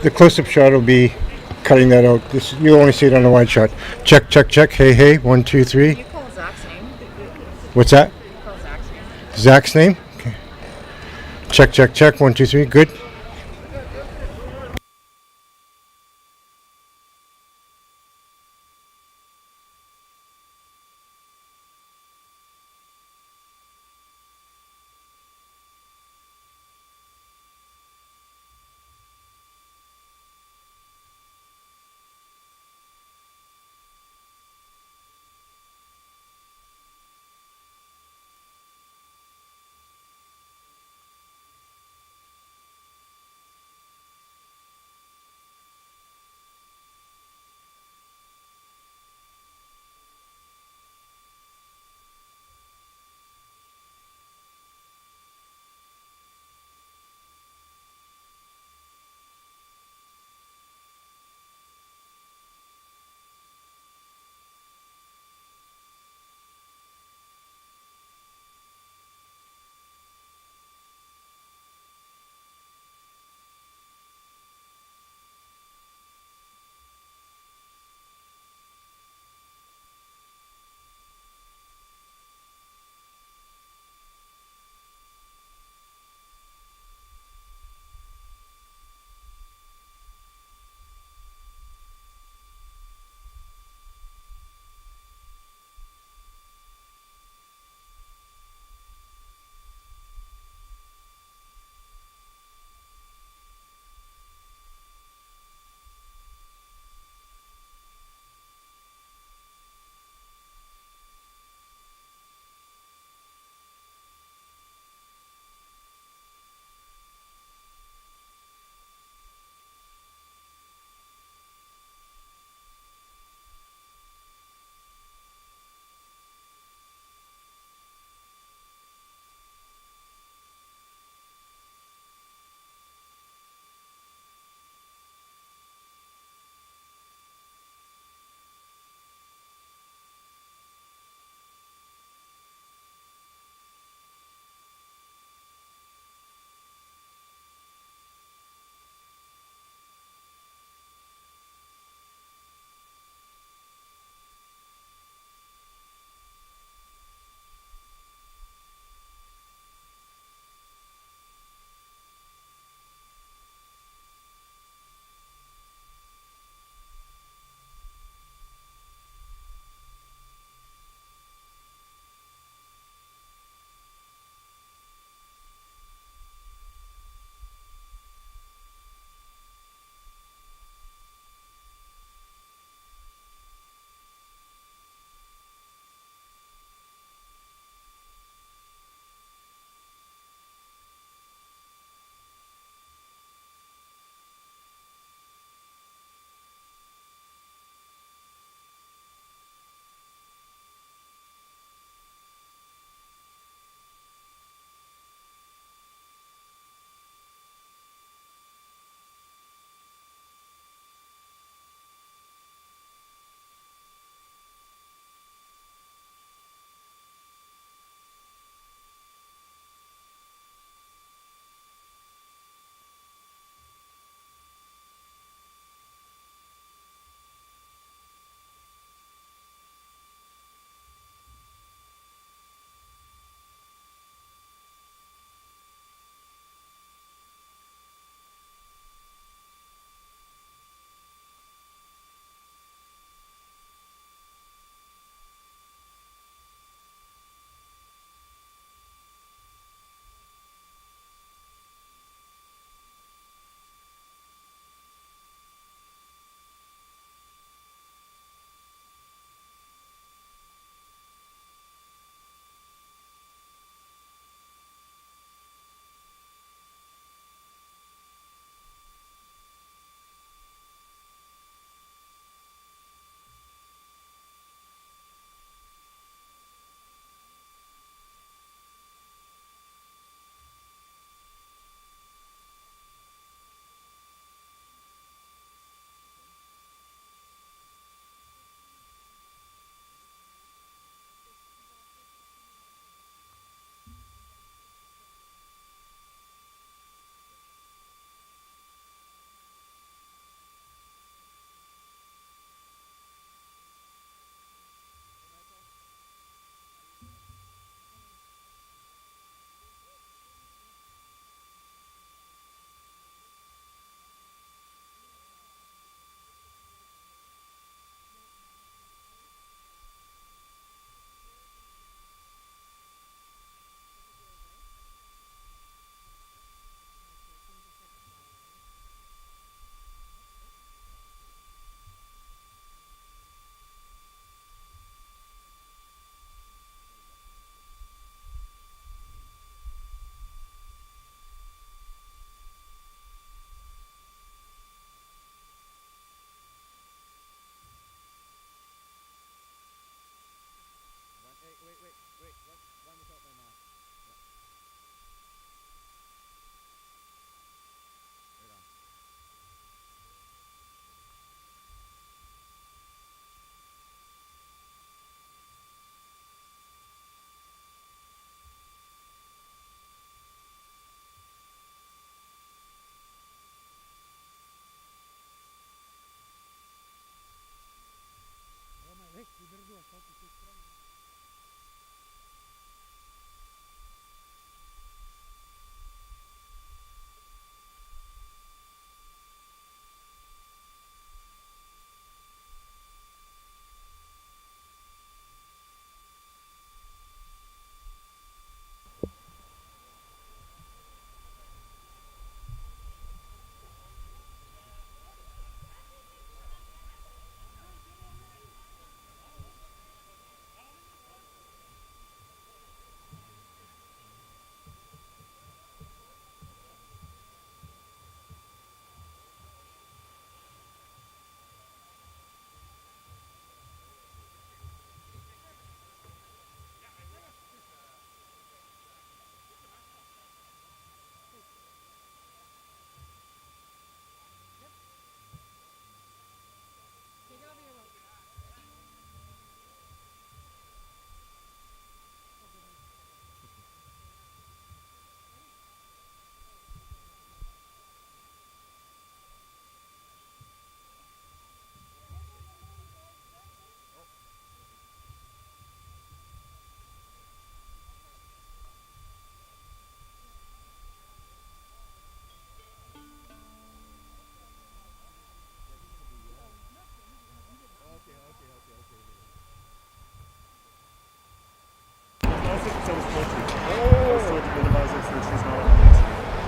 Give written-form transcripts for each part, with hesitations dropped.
The close-up shot will be cutting that out. This you'll only see it on the wide shot. Check, check, check. Hey, hey. 1, 2, 3. You call Zach's name. What's that? You call Zach's name. Zach's name. Okay. Check, check, check. 1, 2, 3. Good.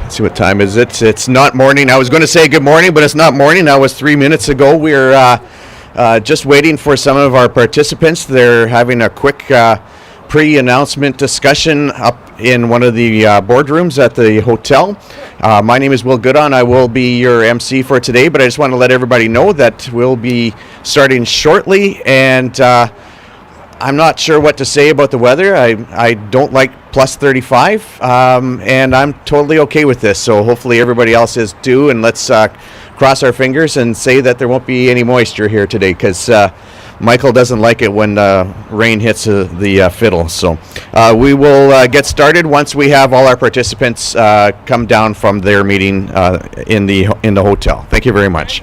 See what time is it? It's not morning. I was going to say good morning, but it's not morning. That was 3 minutes ago. We're just waiting for some of our participants. They're having a quick pre-announcement discussion up in one of the boardrooms at the hotel. My name is Will Goodon. I will be your MC for today, but I just want to let everybody know that we'll be starting shortly, and I'm not sure what to say about the weather. I don't like plus 35, and I'm totally okay with this. So hopefully everybody else is too, and let's cross our fingers and say that there won't be any moisture here today, because Michael doesn't like it when rain hits the fiddle. So we will get started once we have all our participants come down from their meeting in the hotel. Thank you very much.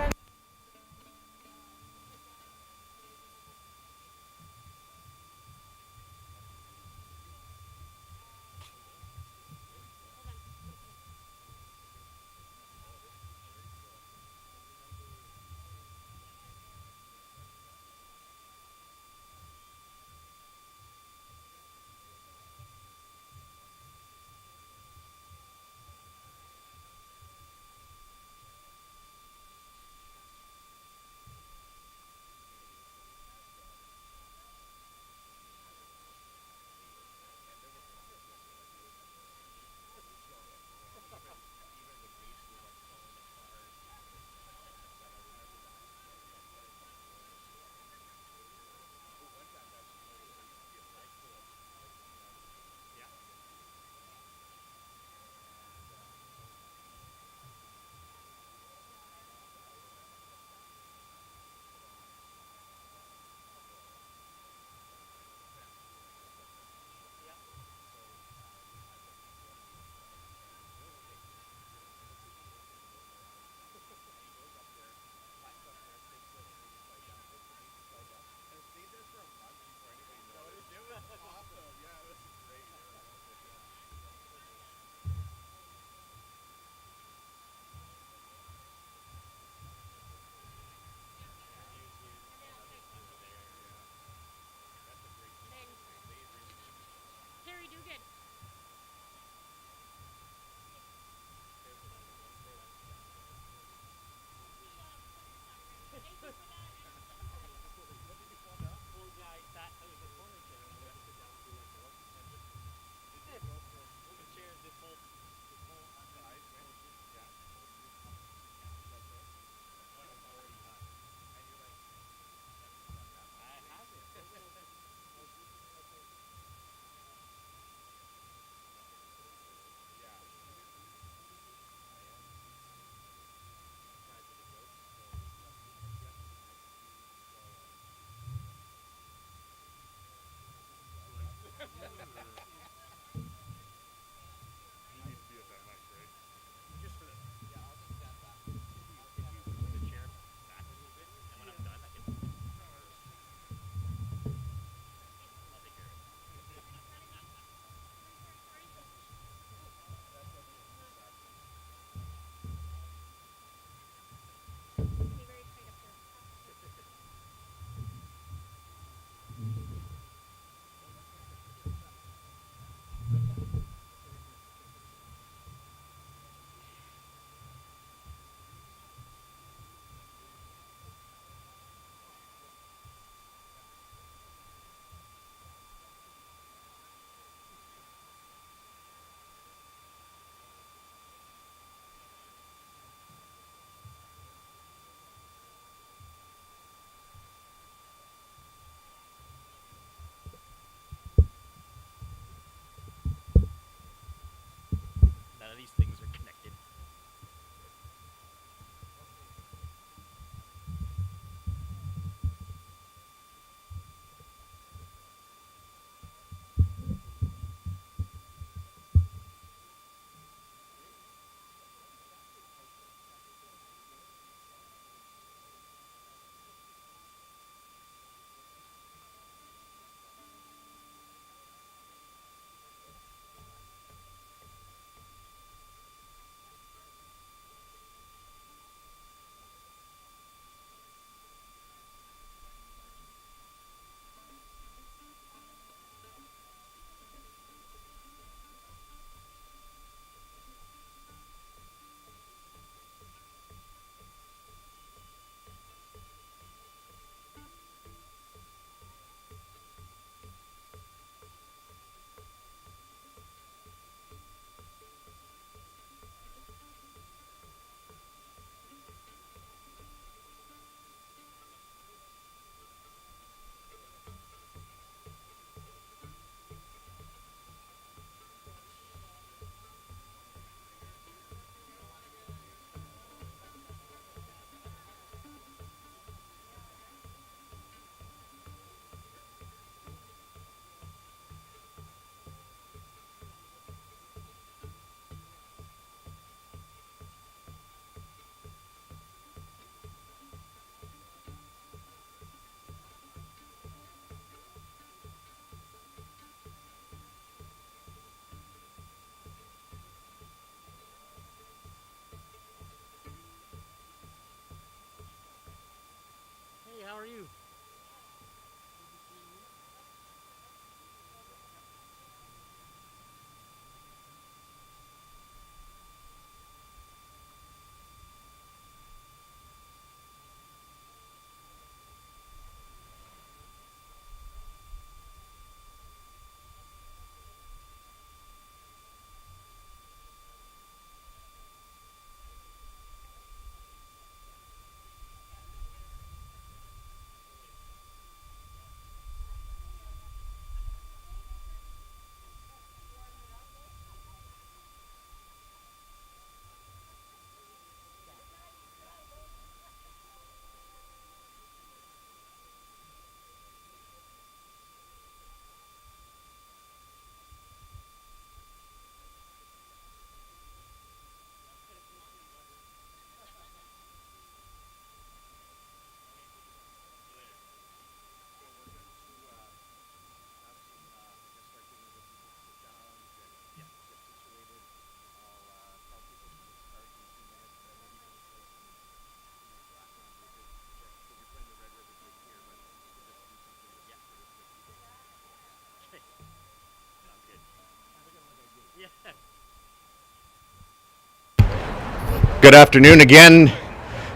Good afternoon again,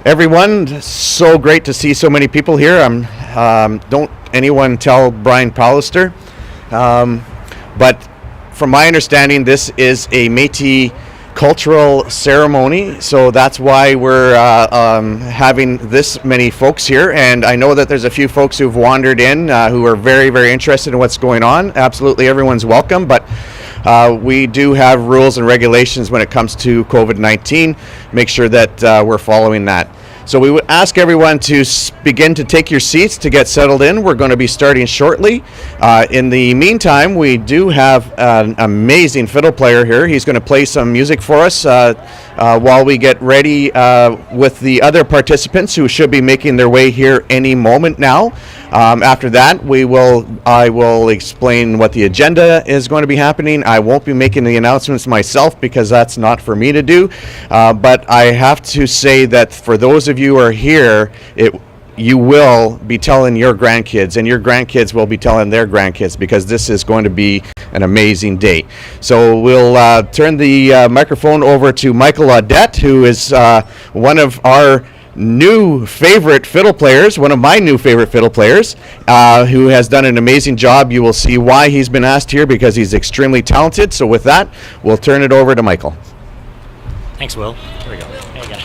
everyone. So great to see so many people here. Don't anyone tell Brian Pallister. But from my understanding, this is a Métis cultural ceremony, so that's why we're having this many folks here. And I know that there's a few folks who've wandered in who are very, very interested in what's going on. Absolutely, everyone's welcome, but we do have rules and regulations when it comes to COVID-19. Make sure that we're following that. So we would ask everyone to begin to take your seats to get settled in. We're going to be starting shortly. In the meantime, we do have an amazing fiddle player here. He's going to play some music for us while we get ready with the other participants who should be making their way here any moment now. After that, I will explain what the agenda is going to be happening. I won't be making the announcements myself because that's not for me to do. But I have to say that for those of you who are here, you will be telling your grandkids, and your grandkids will be telling their grandkids, because this is going to be an amazing day. So we'll turn the microphone over to Michael Audette, who is one of our new favorite fiddle players, one of my new favorite fiddle players, who has done an amazing job. You will see why he's been asked here, because he's extremely talented. So with that, we'll turn it over to Michael. Thanks, Will. Here we go. There you go.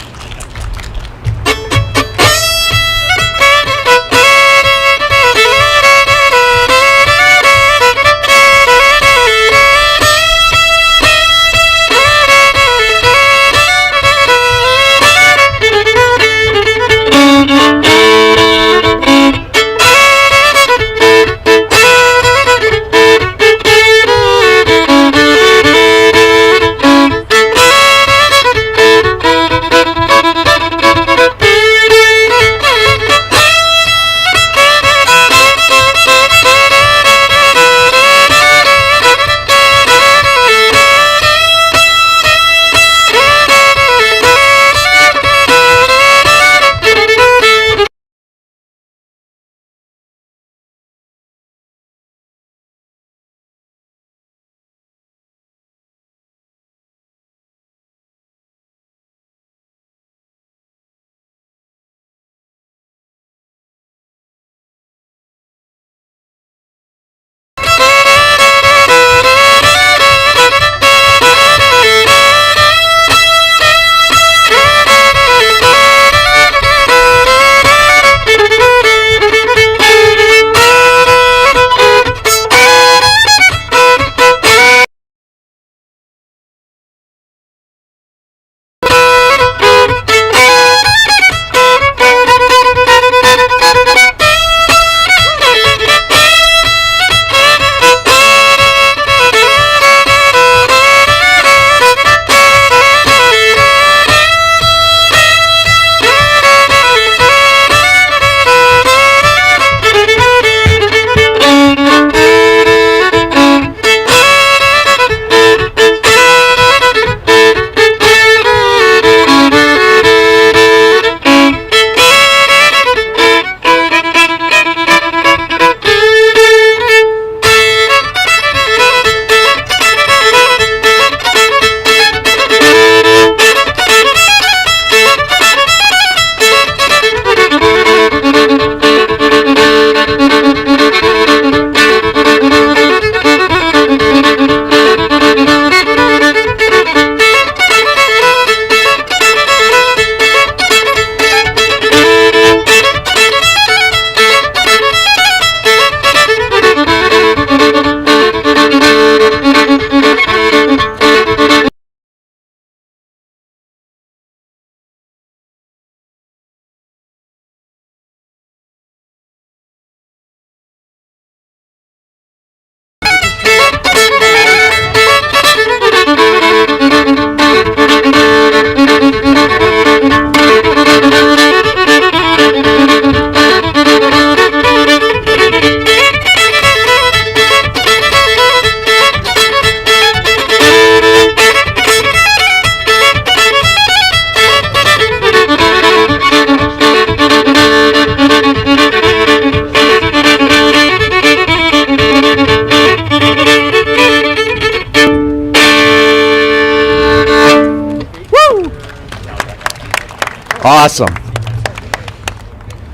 Awesome.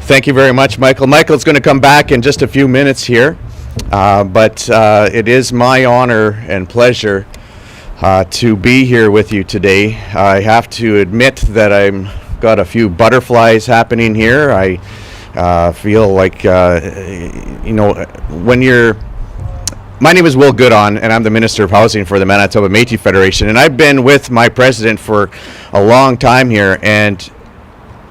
Thank you very much, Michael. Michael's going to come back in just a few minutes here, but it is my honor and pleasure to be here with you today. I have to admit that I'm got a few butterflies happening here. I feel like, when you're... My name is Will Goodon, and I'm the Minister of Housing for the Manitoba Métis Federation, and I've been with my president for a long time here, and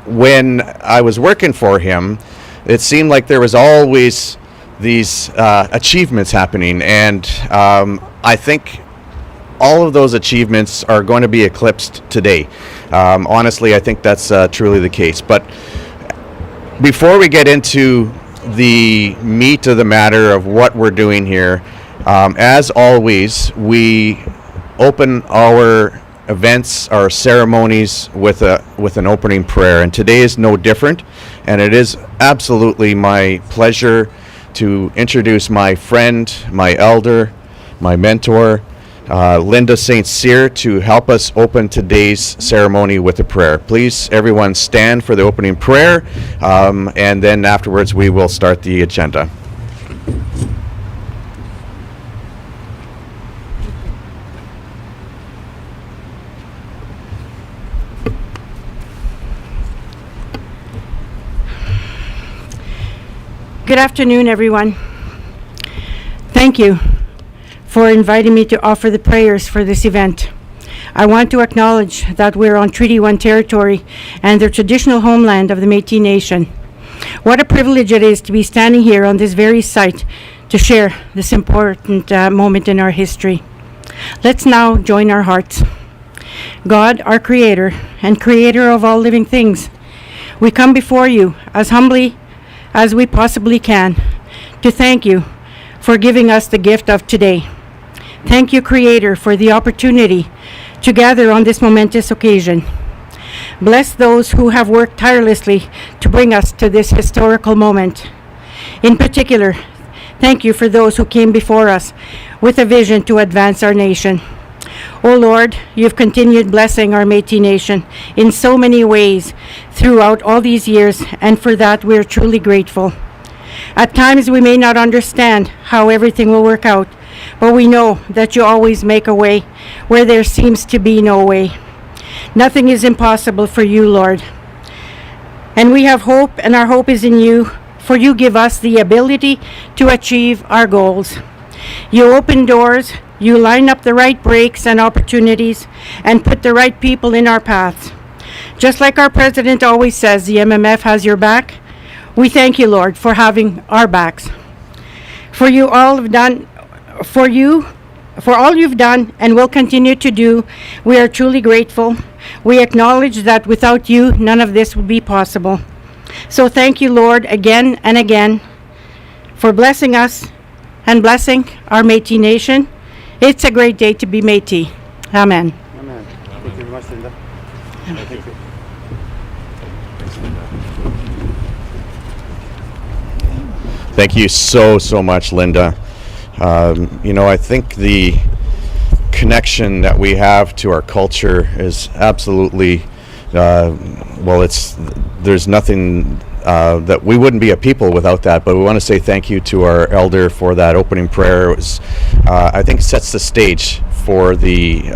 when I was working for him, it seemed like there was always these achievements happening, and I think all of those achievements are going to be eclipsed today. Honestly, I think that's truly the case. But before we get into the meat of the matter of what we're doing here, as always, we open our events, our ceremonies with an opening prayer, and today is no different. And it is absolutely my pleasure to introduce my friend, my elder, my mentor, Linda St. Cyr, to help us open today's ceremony with a prayer. Please, everyone, stand for the opening prayer, and then afterwards we will start the agenda. Good afternoon, everyone. Thank you for inviting me to offer the prayers for this event. I want to acknowledge that we're on Treaty 1 territory and the traditional homeland of the Métis Nation. What a privilege it is to be standing here on this very site to share this important moment in our history. Let's now join our hearts. God, our Creator and Creator of all living things, we come before you as humbly as we possibly can to thank you for giving us the gift of today. Thank you, Creator, for the opportunity to gather on this momentous occasion. Bless those who have worked tirelessly to bring us to this historical moment. In particular, thank you for those who came before us with a vision to advance our nation. O Lord, you've continued blessing our Métis Nation in so many ways throughout all these years, and for that we're truly grateful. At times we may not understand how everything will work out, but we know that you always make a way where there seems to be no way. Nothing is impossible for you, Lord. And we have hope, and our hope is in you, for you give us the ability to achieve our goals. You open doors, you line up the right breaks and opportunities, and put the right people in our paths. Just like our president always says, the MMF has your back. We thank you, Lord, for having our backs. For all you've done and will continue to do, we are truly grateful. We acknowledge that without you, none of this would be possible. So thank you, Lord, again and again for blessing us and blessing our Métis Nation. It's a great day to be Métis. Amen. Amen. Thank you very much, Linda. Thank you. Thank you so much, Linda. I think the connection that we have to our culture is absolutely, there's nothing that we wouldn't be a people without that, but we want to say thank you to our elder for that opening prayer. It was, I think, sets the stage for the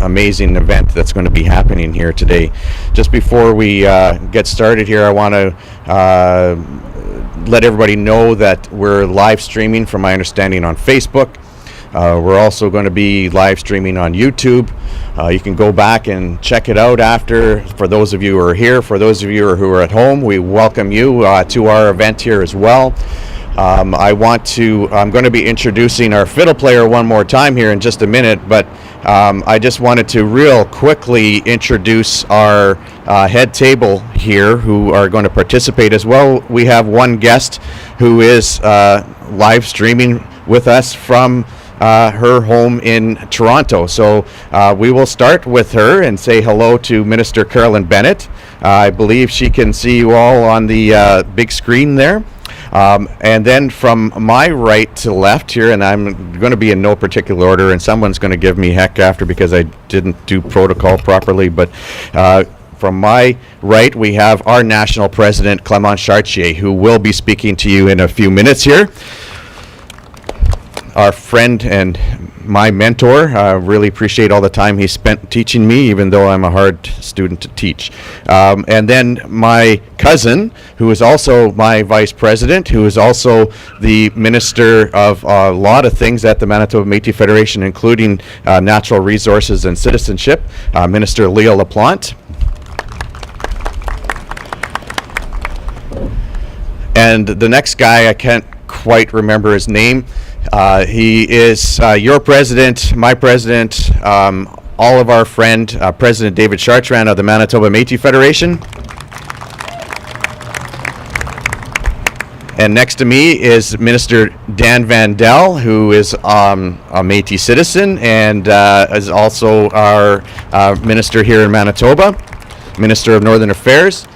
amazing event that's going to be happening here today. Just before we get started here, I want to let everybody know that we're live streaming, from my understanding, on Facebook. We're also going to be live streaming on YouTube. You can go back and check it out after. For those of you who are here, for those of you who are at home, we welcome you to our event here as well. I'm going to be introducing our fiddle player one more time here in just a minute, but I just wanted to real quickly introduce our head table here who are going to participate as well. We have one guest who is live streaming with us from her home in Toronto. So we will start with her and say hello to Minister Carolyn Bennett. I believe she can see you all on the big screen there. And then from my right to left here, and I'm going to be in no particular order, and someone's going to give me heck after because I didn't do protocol properly, but from my right, we have our national president, Clement Chartier, who will be speaking to you in a few minutes here. Our friend and my mentor. Really appreciate all the time he spent teaching me, even though I'm a hard student to teach. And then my cousin, who is also my vice president, who is also the minister of a lot of things at the Manitoba Métis Federation, including natural resources and citizenship, Minister Leah LaPlante. And the next guy, I can't quite remember his name. He is your president, my president, all of our friend, President David Chartrand of the Manitoba Métis Federation. And next to me is Minister Dan Vandal, who is a Métis citizen and is also our minister here in Manitoba, Minister of Northern Affairs.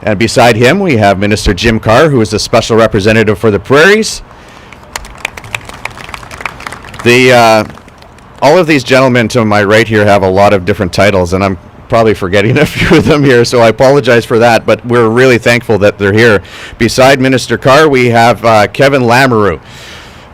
And beside him, we have Minister Jim Carr, who is the Special Representative for the Prairies. All of these gentlemen to my right here have a lot of different titles, and I'm probably forgetting a few of them here, so I apologize for that, but we're really thankful that they're here. Beside Minister Carr, we have Kevin Lamoureux.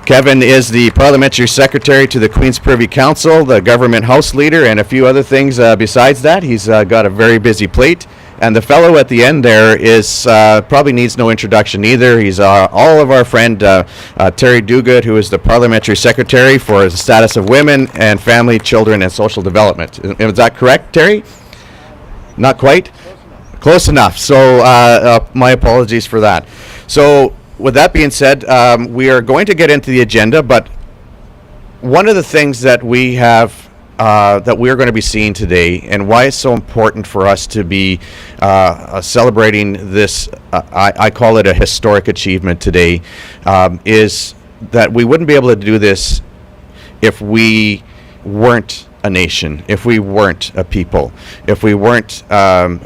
Kevin is the Parliamentary Secretary to the Queen's Privy Council, the Government House Leader, and a few other things besides that. He's got a very busy plate. And the fellow at the end there is probably needs no introduction either. He's all of our friend Terry Duguid, who is the Parliamentary Secretary for the Status of Women and Family, Children and Social Development. Is that correct, Terry? Not quite? Close enough. So my apologies for that. So with that being said, we are going to get into the agenda, but one of the things that we have that we're going to be seeing today, and why it's so important for us to be celebrating this, I call it a historic achievement today, is that we wouldn't be able to do this if we weren't a nation, if we weren't a people, if we weren't,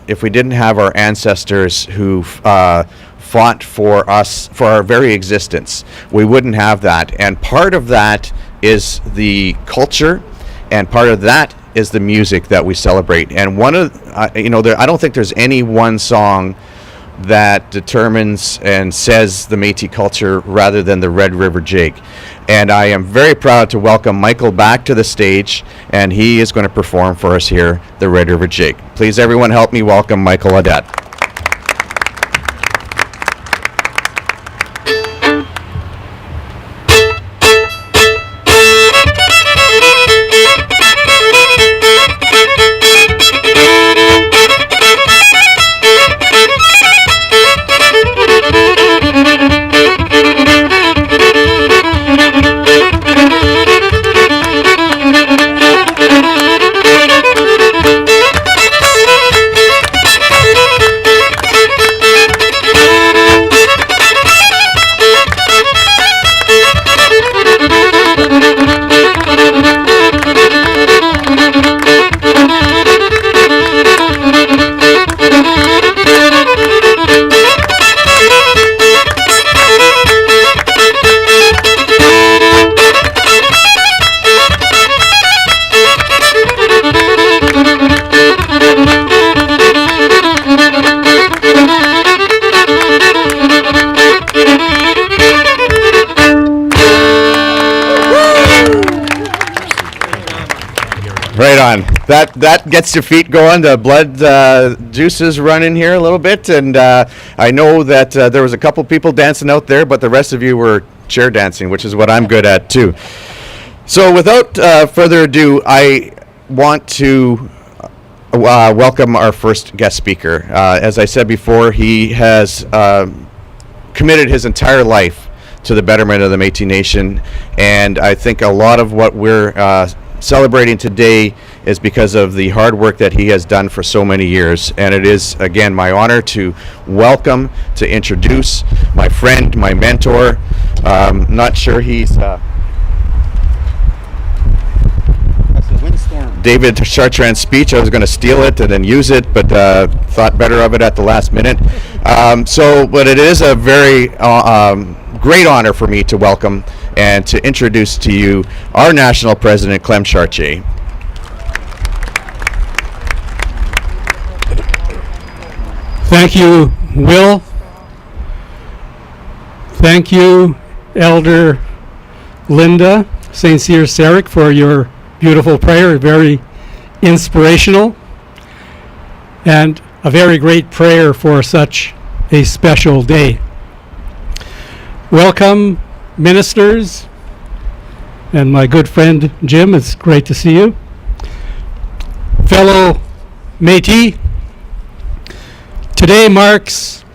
if we didn't have our ancestors who fought for us, for our very existence. We wouldn't have that. And part of that is the culture, and part of that is the music that we celebrate. And one of, I don't think there's any one song that determines and says the Métis culture rather than the Red River Jig. And I am very proud to welcome Michael back to the stage, and he is going to perform for us here, the Red River Jig. Please everyone help me welcome Michael Audette. Right on. That gets your feet going. The blood juices running here a little bit, and I know that there was a couple people dancing out there, but the rest of you were chair dancing, which is what I'm good at too. So without further ado, I want to welcome our first guest speaker. As I said before, he has committed his entire life to the betterment of the Métis Nation, and I think a lot of what we're celebrating today is because of the hard work that he has done for so many years. And it is, again, my honor to welcome, to introduce my friend, my mentor. Not sure he's David Chartrand's speech. I was going to steal it and then use it, but thought better of it at the last minute. But it is a very great honor for me to welcome and to introduce to you our national president, Clement Chartier. Thank you, Will. Thank you, Elder Linda St. Cyr Sarek, for your beautiful prayer. Very inspirational and a very great prayer for such a special day. Welcome, ministers, and my good friend Jim. It's great to see you. Fellow Métis, today marks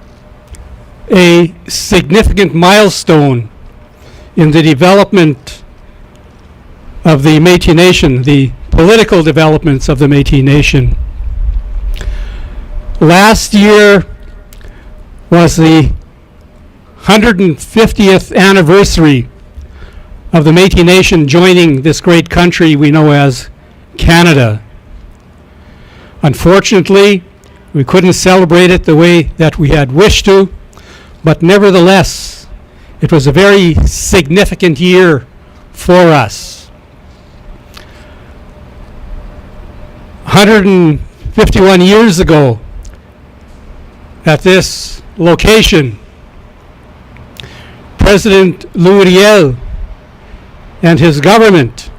a significant milestone in the development of the Métis Nation, the political developments of the Métis Nation. Last year was the 150th anniversary of the Métis Nation joining this great country we know as Canada. Unfortunately, we couldn't celebrate it the way that we had wished to, but nevertheless, it was a very significant year for us. 151 years ago, at this location, President Louis Riel and his government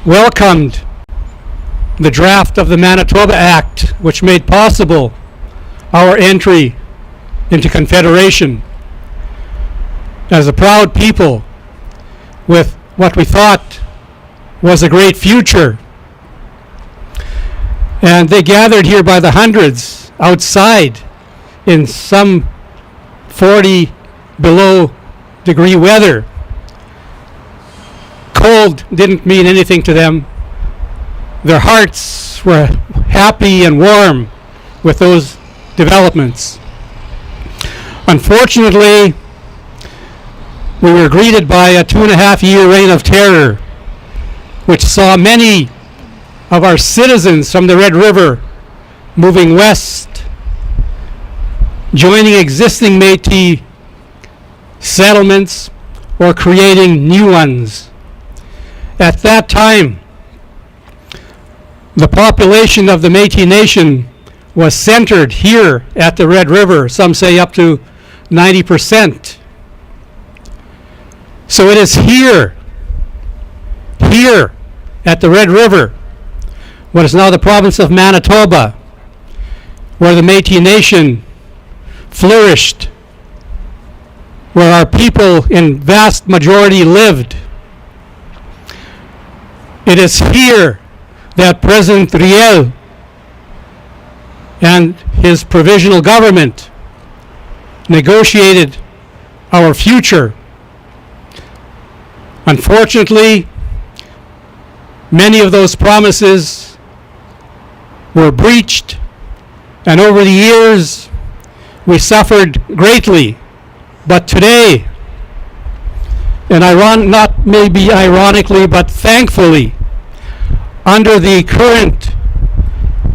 welcomed the draft of the Manitoba Act, which made possible our entry into Confederation as a proud people with what we thought was a great future. And they gathered here by the hundreds outside in some 40 below degree weather. Cold didn't mean anything to them. Their hearts were happy and warm with those developments. Unfortunately, we were greeted by a 2.5-year reign of terror, which saw many of our citizens from the Red River moving west, joining existing Métis settlements or creating new ones. At that time, the population of the Métis Nation was centered here at the Red River, some say up to 90%. So it is here at the Red River, what is now the province of Manitoba, where the Métis Nation flourished, where our people in vast majority lived. It is here that President Riel and his provisional government negotiated our future. Unfortunately, many of those promises were breached, and over the years we suffered greatly. But today, and not maybe ironically, but thankfully, under the current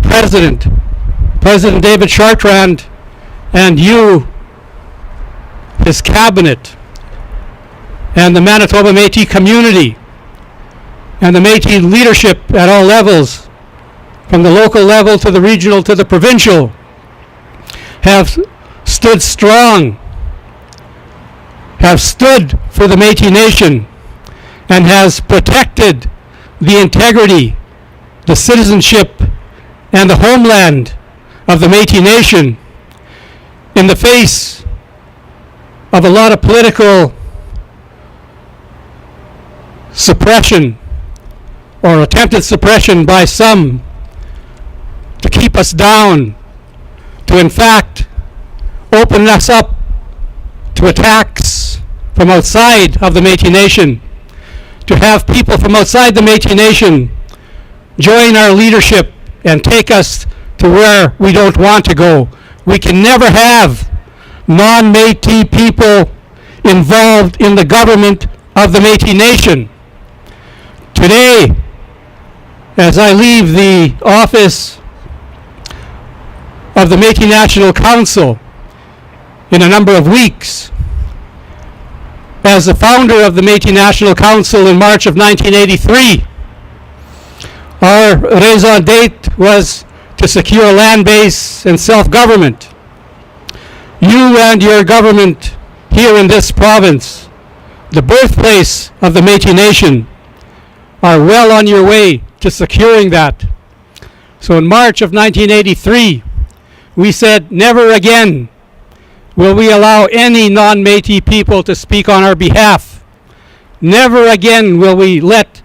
president, President David Chartrand, and you, his cabinet, and the Manitoba Métis community, and the Métis leadership at all levels, from the local level to the regional to the provincial, have stood strong, have stood for the Métis Nation, and has protected the integrity, the citizenship, and the homeland of the Métis Nation in the face of a lot of political suppression or attempted suppression by some to keep us down, to in fact open us up to attacks from outside of the Métis Nation, to have people from outside the Métis Nation join our leadership and take us to where we don't want to go. We can never have non-Métis people involved in the government of the Métis Nation. Today, as I leave the office of the Métis National Council in a number of weeks, as the founder of the Métis National Council in March of 1983, our raison d'etre was to secure land base and self-government. You and your government here in this province, the birthplace of the Métis Nation, are well on your way to securing that. So in March of 1983, we said, never again will we allow any non-Métis people to speak on our behalf. Never again will we let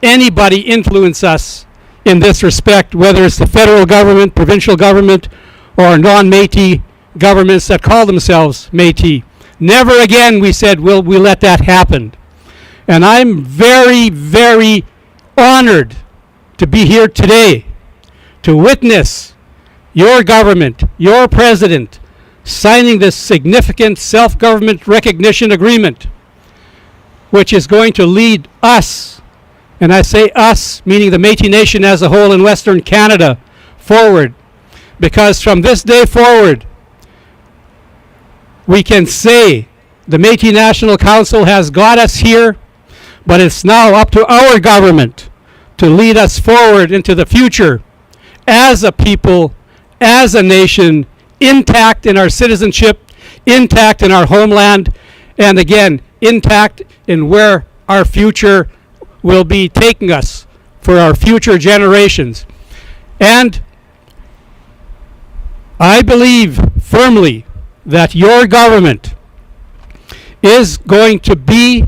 anybody influence us in this respect, whether it's the federal government, provincial government, or non-Métis governments that call themselves Métis. Never again, we said, will we let that happen. And I'm very, very honored to be here today to witness your government, your president, signing this significant self-government recognition agreement, which is going to lead us, and I say us, meaning the Métis Nation as a whole in Western Canada, forward. Because from this day forward, we can say the Métis National Council has got us here, but it's now up to our government to lead us forward into the future as a people, as a nation, intact in our citizenship, intact in our homeland, and again, intact in where our future will be taking us for our future generations. And I believe firmly that your government is going to be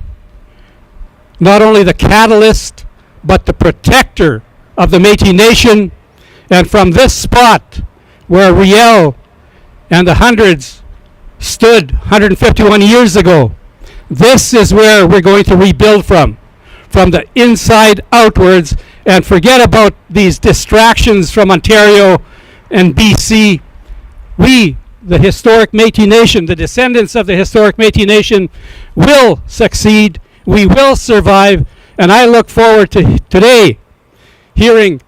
not only the catalyst, but the protector of the Métis Nation. And from this spot where Riel and the hundreds stood 151 years ago, this is where we're going to rebuild from the inside outwards, and forget about these distractions from Ontario and BC. We, the historic Métis Nation, the descendants of the historic Métis Nation, will succeed. We will survive. And I look forward to today hearing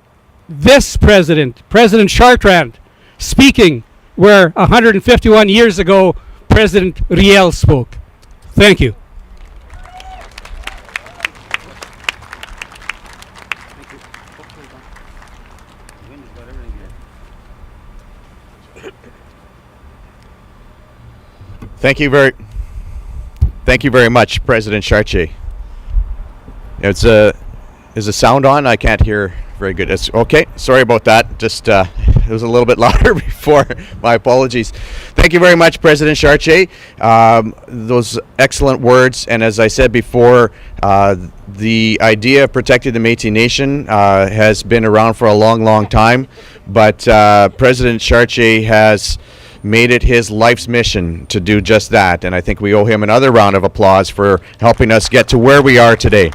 this president, President Chartrand, speaking where 151 years ago President Riel spoke. Thank you. Thank you very much, President Chartrand. Is the sound on? I can't hear very good. It's okay. Sorry about that. Just it was a little bit louder before. My apologies. Thank you very much, President Chartrand. Those excellent words. And as I said before, the idea of protecting the Métis Nation has been around for a long, long time. But President Chartrand has made it his life's mission to do just that. And I think we owe him another round of applause for helping us get to where we are today.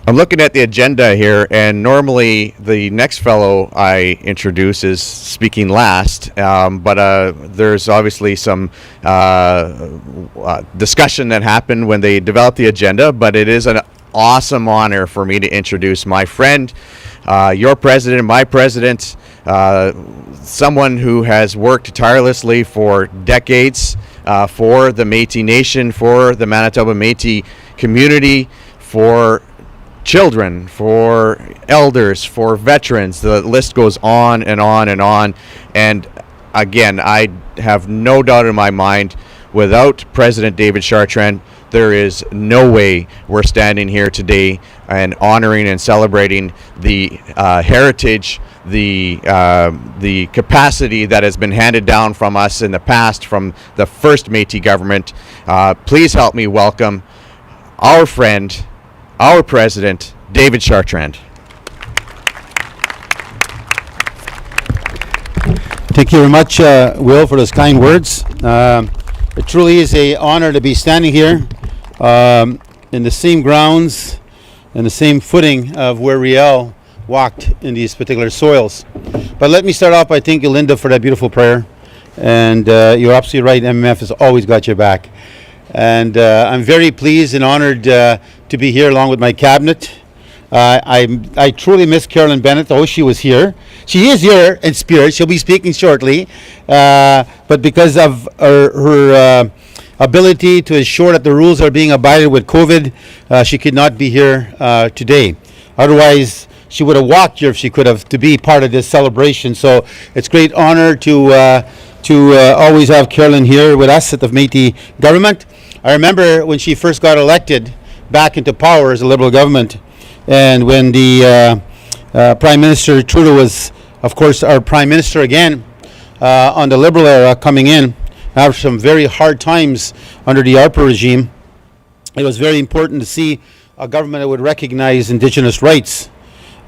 I'm looking at the agenda here, and normally the next fellow I introduce is speaking last, but there's obviously some discussion that happened when they developed the agenda, but it is an awesome honor for me to introduce my friend, your president, my president, someone who has worked tirelessly for decades for the Métis Nation, for the Manitoba Métis community, for children, for elders, for veterans. The list goes on and on and on. And again, I have no doubt in my mind, without President David Chartrand, there is no way we're standing here today and honoring and celebrating the heritage, the capacity that has been handed down from us in the past from the first Métis government. Please help me welcome our friend, our president, David Chartrand. Thank you very much, Will, for those kind words. It truly is an honor to be standing here in the same grounds and the same footing of where Riel walked in these particular soils. But let me start off by thanking Linda for that beautiful prayer. And you're absolutely right, MMF has always got your back. And I'm very pleased and honored to be here along with my cabinet. I truly miss Carolyn Bennett. Oh, she was here. She is here in spirit. She'll be speaking shortly. But because of her ability to ensure that the rules are being abided with COVID, she could not be here today. Otherwise, she would have walked here if she could have to be part of this celebration. So it's great honor to always have Carolyn here with us at the Métis government. I remember when she first got elected back into power as a Liberal government, and when the Prime Minister Trudeau was, of course, our Prime Minister again on the Liberal era coming in after some very hard times under the ARPA regime. It was very important to see a government that would recognize Indigenous rights.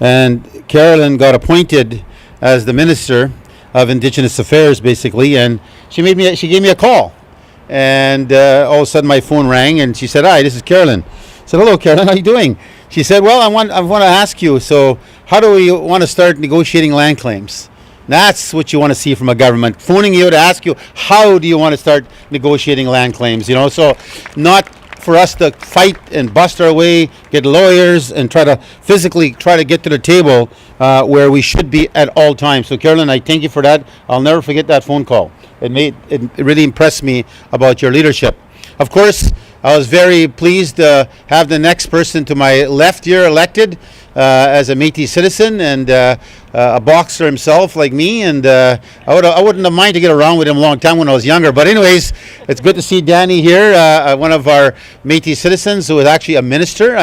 And Carolyn got appointed as the Minister of Indigenous Affairs, basically, and she gave me a call. And all of a sudden my phone rang, and she said, "Hi, this is Carolyn." I said, "Hello, Carolyn, how are you doing?" She said, "Well, I want to ask you, so how do we want to start negotiating land claims?" That's what you want to see from a government, phoning you to ask you, how do you want to start negotiating land claims? You know, so not for us to fight and bust our way, get lawyers, and try to physically get to the table where we should be at all times. So, Carolyn, I thank you for that. I'll never forget that phone call. It really impressed me about your leadership. Of course, I was very pleased to have the next person to my left here elected as a Métis citizen and a boxer himself like me. And I wouldn't have minded to get around with him a long time when I was younger. But anyways, it's good to see Danny here, one of our Métis citizens who is actually a minister.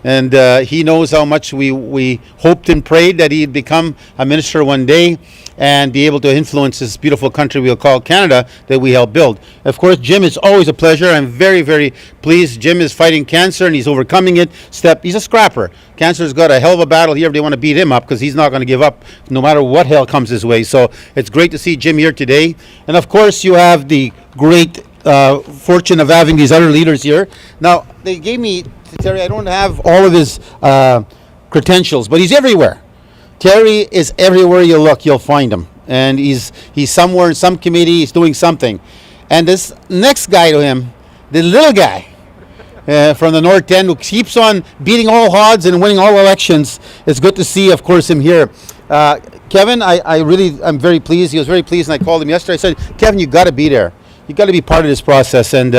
And he knows how much we hoped and prayed that he'd become a minister one day and be able to influence this beautiful country we'll call Canada that we help build. Of course, Jim, it's always a pleasure. I'm very, very pleased. Jim is fighting cancer and he's overcoming it. He's a scrapper. Cancer's got a hell of a battle here if they want to beat him up, because he's not going to give up no matter what hell comes his way. So it's great to see Jim here today. And of course, you have the great fortune of having these other leaders here. Now, they gave me, Terry, I don't have all of his credentials, but he's everywhere. Terry is everywhere you look, you'll find him. And he's somewhere in some committee, he's doing something. And this next guy to him, the little guy from the North End who keeps on beating all odds and winning all elections, it's good to see, of course, him here. Kevin, I'm very pleased. He was very pleased, and I called him yesterday. I said, "Kevin, you got to be there. You got to be part of this process, and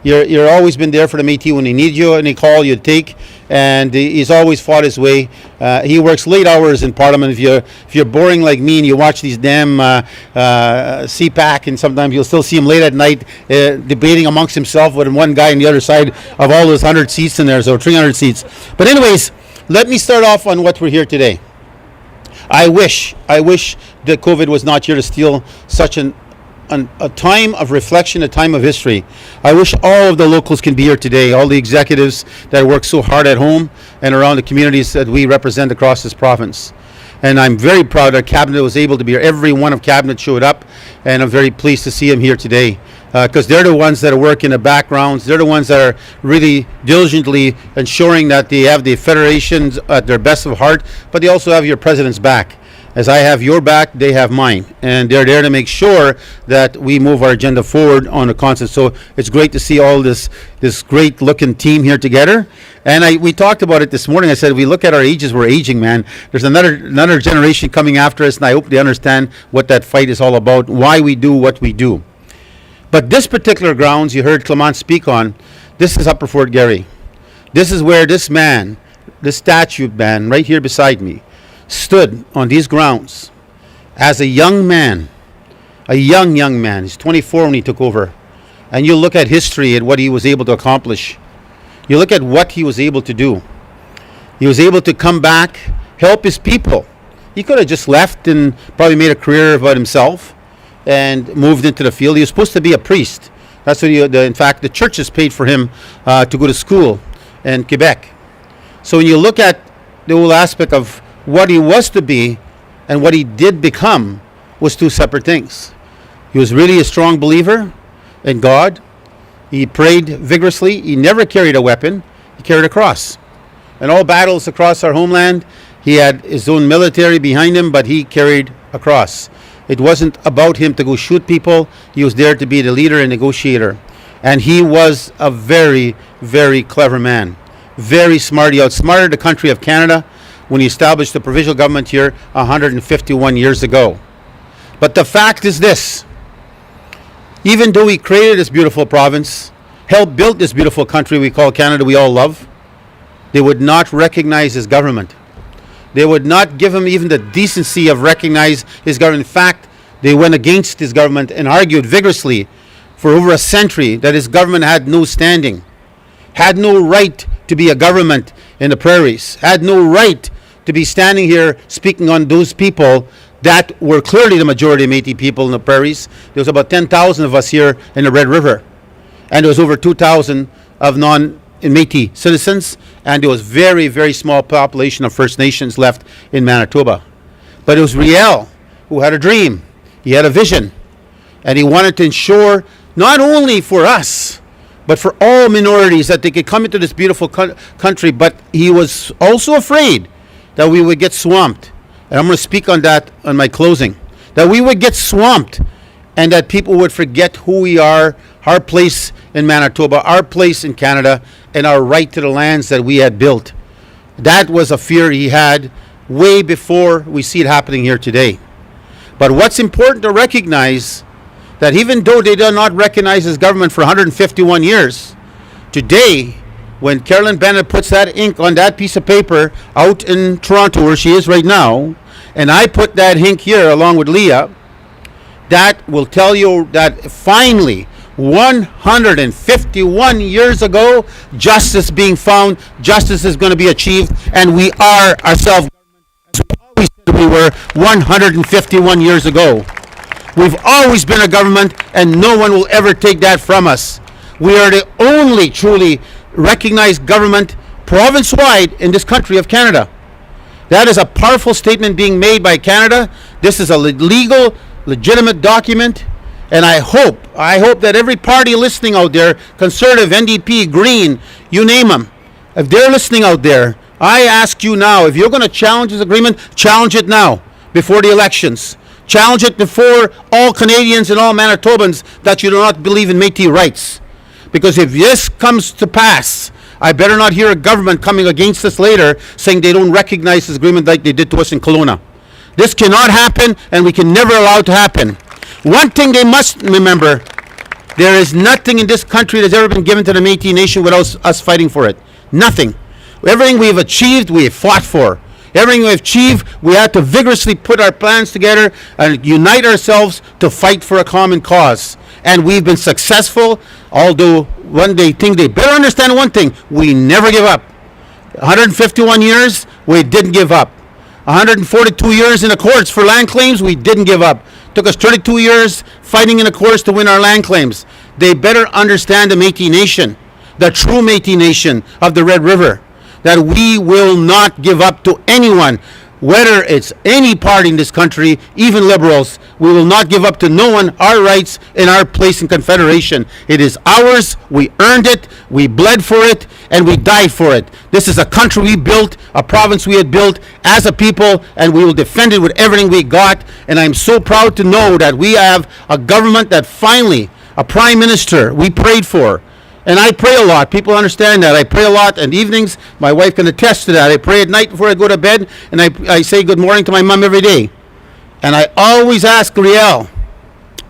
you're always been there for the Métis when they need you, and they call you take, and he's always fought his way. He works late hours in Parliament. If you're boring like me and you watch these damn CPAC, and sometimes you'll still see him late at night debating amongst himself with one guy on the other side of all those 100 seats in there, so 300 seats. But anyways, let me start off on what we're here today. I wish that COVID was not here to steal such a time of reflection, a time of history. I wish all of the locals can be here today, all the executives that work so hard at home and around the communities that we represent across this province. And I'm very proud that Cabinet was able to be here. Every one of Cabinet showed up, and I'm very pleased to see them here today. Because they're the ones that work in the backgrounds. They're the ones that are really diligently ensuring that they have the federations at their best of heart, but they also have your president's back. As I have your back, they have mine. And they're there to make sure that we move our agenda forward on a constant. So it's great to see all this great looking team here together. And we talked about it this morning. I said, if we look at our ages, we're aging, man. There's another generation coming after us, and I hope they understand what that fight is all about, why we do what we do. But this particular grounds you heard Clement speak on, this is Upper Fort Garry. This is where this man, this statue man right here beside me, stood on these grounds as a young man, a young man. He's 24 when he took over. And you look at history and what he was able to accomplish. You look at what he was able to do. He was able to come back, help his people. He could have just left and probably made a career about himself and moved into the field. He was supposed to be a priest. That's what in fact, the churches paid for him to go to school in Quebec. So when you look at the whole aspect of what he was to be and what he did become was two separate things. He was really a strong believer in God. He prayed vigorously. He never carried a weapon. He carried a cross. In all battles across our homeland, he had his own military behind him, but he carried a cross. It wasn't about him to go shoot people. He was there to be the leader and negotiator. And he was a very, very clever man. Very smart. He outsmarted the country of Canada when he established the provincial government here 151 years ago. But the fact is this: even though he created this beautiful province, helped build this beautiful country we call Canada we all love, they would not recognize his government. They would not give him even the decency of recognize his government. In fact, they went against his government and argued vigorously for over a century that his government had no standing, had no right to be a government in the prairies, had no right to be standing here speaking on those people that were clearly the majority of Métis people in the prairies. There was about 10,000 of us here in the Red River, and there was over 2,000 of non-Métis citizens, and there was very, very small population of First Nations left in Manitoba. But it was Riel who had a dream. He had a vision, and he wanted to ensure not only for us, but for all minorities that they could come into this beautiful country. But he was also afraid that we would get swamped. And I'm going to speak on that on my closing. That we would get swamped and that people would forget who we are, our place in Manitoba, our place in Canada, and our right to the lands that we had built. That was a fear he had way before we see it happening here today. But what's important to recognize, that even though they do not recognize his government for 151 years, today, when Carolyn Bennett puts that ink on that piece of paper out in Toronto, where she is right now, and I put that ink here along with Leah, that will tell you that finally, 151 years ago, justice being found, justice is going to be achieved, and we are ourselves as we always said we were 151 years ago. We've always been a government, and no one will ever take that from us. We are the only truly recognized government province-wide in this country of Canada. That is a powerful statement being made by Canada. This is a legal, legitimate document, and I hope that every party listening out there, Conservative, NDP, Green, you name them, if they're listening out there, I ask you now, if you're going to challenge this agreement, challenge it now, before the elections. Challenge it before all Canadians and all Manitobans that you do not believe in Métis rights. Because if this comes to pass, I better not hear a government coming against us later saying they don't recognize this agreement like they did to us in Kelowna. This cannot happen, and we can never allow it to happen. One thing they must remember, there is nothing in this country that's ever been given to the Métis Nation without us fighting for it. Nothing. Everything we have achieved, we have fought for. Everything we've achieved, we had to vigorously put our plans together and unite ourselves to fight for a common cause. And we've been successful, although one day think they better understand one thing, we never give up. 151 years, we didn't give up. 142 years in the courts for land claims, we didn't give up. Took us 32 years fighting in the courts to win our land claims. They better understand the Métis Nation, the true Métis Nation of the Red River, that we will not give up to anyone, whether it's any party in this country, even Liberals. We will not give up to no one our rights in our place in Confederation. It is ours. We earned it. We bled for it, and we died for it. This is a country we built, a province we had built as a people, and we will defend it with everything we got. And I'm so proud to know that we have a government that finally, a prime minister we prayed for. And I pray a lot. People understand that. I pray a lot in evenings. My wife can attest to that. I pray at night before I go to bed, and I say good morning to my mom every day. And I always ask Riel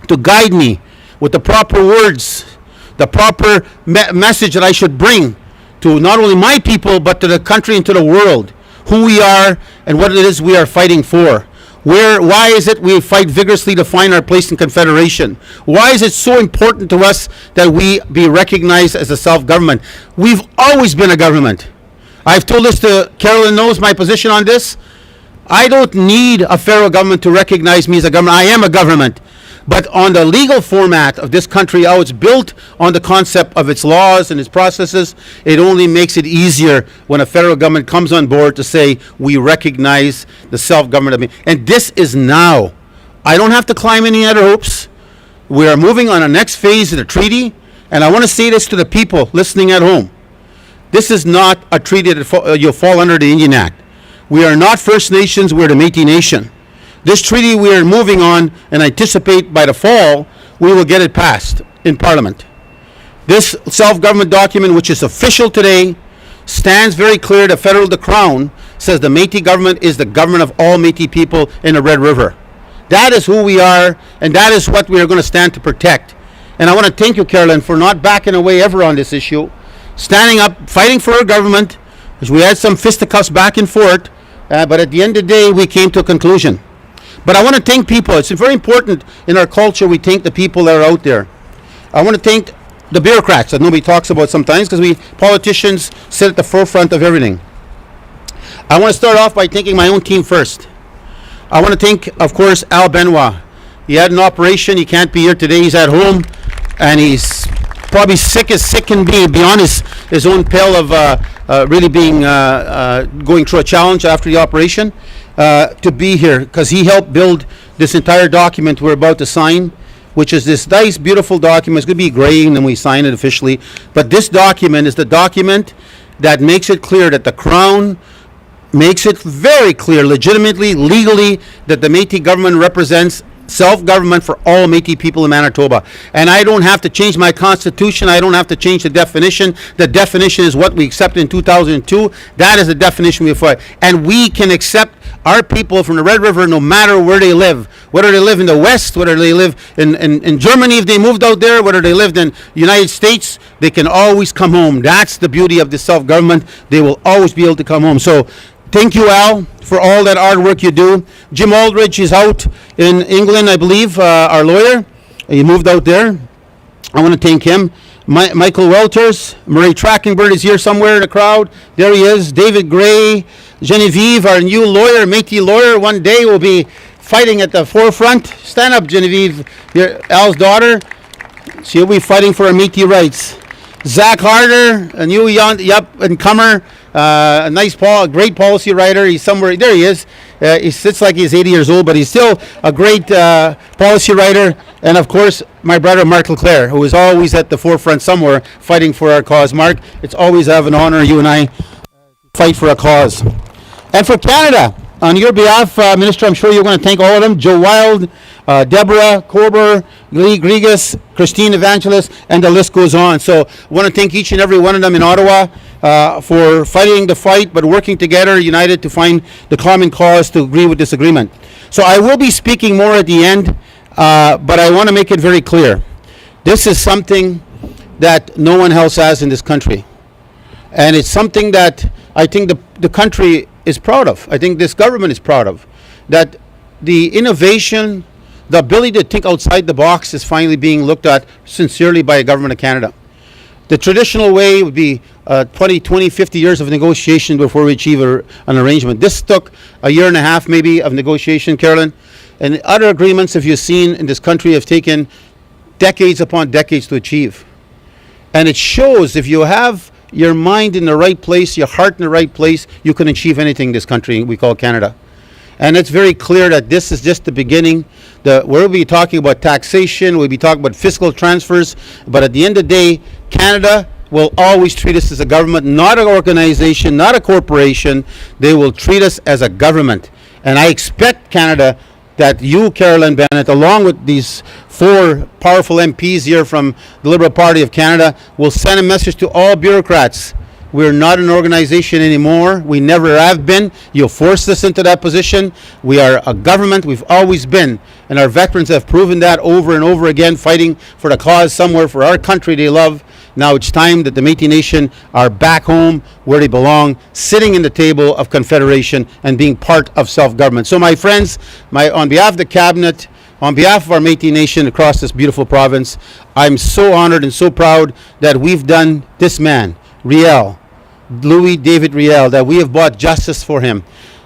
to guide me with the proper words, the proper message that I should bring to not only my people, but to the country and to the world, who we are and what it is we are fighting for. Why is it we fight vigorously to find our place in Confederation? Why is it so important to us that we be recognized as a self-government? We've always been a government. I've told this to Carolyn, knows my position on this. I don't need a federal government to recognize me as a government. I am a government. But on the legal format of this country, how it's built on the concept of its laws and its processes, it only makes it easier when a federal government comes on board to say, we recognize the self-government of me. And this is now. I don't have to climb any other hoops. We are moving on the next phase of the treaty, and I want to say this to the people listening at home. This is not a treaty that you'll fall under the Indian Act. We are not First Nations, we're the Métis Nation. This treaty we are moving on, and anticipate by the fall, we will get it passed in Parliament. This self-government document, which is official today, stands very clear. The Crown says the Métis government is the government of all Métis people in the Red River. That is who we are, and that is what we are going to stand to protect. And I want to thank you, Carolyn, for not backing away ever on this issue, standing up, fighting for our government, We had some fisticuffs back and forth, but at the end of the day, we came to a conclusion. But I want to thank people. It's very important in our culture we thank the people that are out there. I want to thank the bureaucrats that nobody talks about sometimes, because we politicians sit at the forefront of everything. I want to start off by thanking my own team first. I want to thank, of course, Al Benoit. He had an operation. He can't be here today. He's at home, and he's probably sick as sick can be, beyond his own pale of really being going through a challenge after the operation, to be here, because he helped build this entire document we're about to sign, which is this nice, beautiful document. It's going to be gray, and then we sign it officially. But this document is the document that makes it clear that the Crown makes it very clear, legitimately, legally, that the Métis government represents self-government for all Métis people in Manitoba. And I don't have to change my constitution. I don't have to change the definition. The definition is what we accepted in 2002. That is the definition we apply. And we can accept our people from the Red River no matter where they live. Whether they live in the West, whether they live in Germany if they moved out there, whether they lived in the United States, they can always come home. That's the beauty of the self-government. They will always be able to come home. So thank you, Al, for all that hard work you do. Jim Aldridge is out in England, I believe, our lawyer. He moved out there. I want to thank him. Michael Welters, Murray Trackenberg is here somewhere in the crowd. There he is. David Gray, Genevieve, our new lawyer, Métis lawyer. One day will be fighting at the forefront. Stand up, Genevieve, Al's daughter. She'll be fighting for our Métis rights. Zach Harder, a new young up-and-comer, a nice, great policy writer. He's somewhere, there he is. He sits like he's 80 years old, but he's still a great policy writer. And of course, my brother Mark Leclerc, who is always at the forefront somewhere fighting for our cause. Mark, it's always an honor, you and I, fight for a cause. And for Canada, on your behalf, Minister, I'm sure you're going to thank all of them. Joe Wild, Deborah Korber, Lee Grigas, Christine Evangelist, and the list goes on. So I want to thank each and every one of them in Ottawa for fighting the fight, but working together, united to find the common cause to agree with this agreement. So I will be speaking more at the end, but I want to make it very clear. This is something that no one else has in this country. And it's something that I think the country is proud of. I think this government is proud of. That the innovation, the ability to think outside the box is finally being looked at sincerely by the government of Canada. The traditional way would be 20, 50 years of negotiation before we achieve an arrangement. This took a year and a half maybe of negotiation, Carolyn. And other agreements, if you've seen in this country, have taken decades upon decades to achieve. And it shows if you have your mind in the right place, your heart in the right place, you can achieve anything in this country we call Canada. And it's very clear that this is just the beginning. We'll be talking about taxation, we'll be talking about fiscal transfers, but at the end of the day, Canada will always treat us as a government, not an organization, not a corporation. They will treat us as a government. And I expect Canada that you, Carolyn, Bennett, along with these 4 powerful MPs here from the Liberal Party of Canada, will send a message to all bureaucrats. We're not an organization anymore. We never have been. You forced us into that position. We are a government. We've always been. And our veterans have proven that over and over again, fighting for the cause somewhere for our country they love. Now it's time that the Métis Nation are back home where they belong, sitting in the table of confederation and being part of self-government. So my friends, on behalf of the Cabinet, on behalf of our Métis Nation across this beautiful province, I'm so honored and so proud that we've done this man, Riel, Louis David Riel, that we have bought justice for him.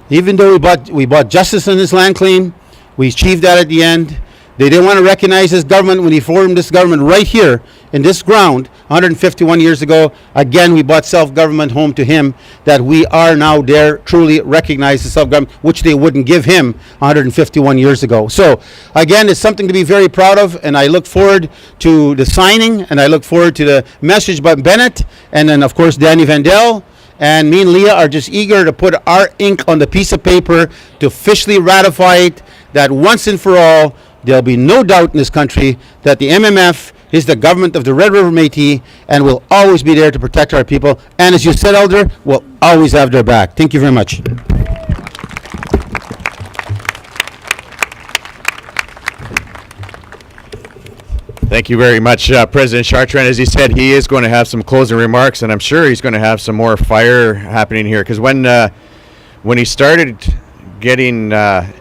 Even though we bought justice in this land claim, we achieved that at the end. They didn't want to recognize this government when he formed this government right here in this ground 151 years ago. Again, we brought self-government home to him, that we are now there truly recognize the self-government, which they wouldn't give him 151 years ago. So again, it's something to be very proud of, and I look forward to the signing, and I look forward to the message by Bennett, and then of course Dan Vandal. And me and Leah are just eager to put our ink on the piece of paper to officially ratify it, that once and for all, there'll be no doubt in this country that the MMF is the government of the Red River Métis and will always be there to protect our people. And as you said, Elder, we'll always have their back. Thank you very much. Thank you very much, President Chartrand. As he said, he is going to have some closing remarks, and I'm sure he's going to have some more fire happening here. Because when he started getting a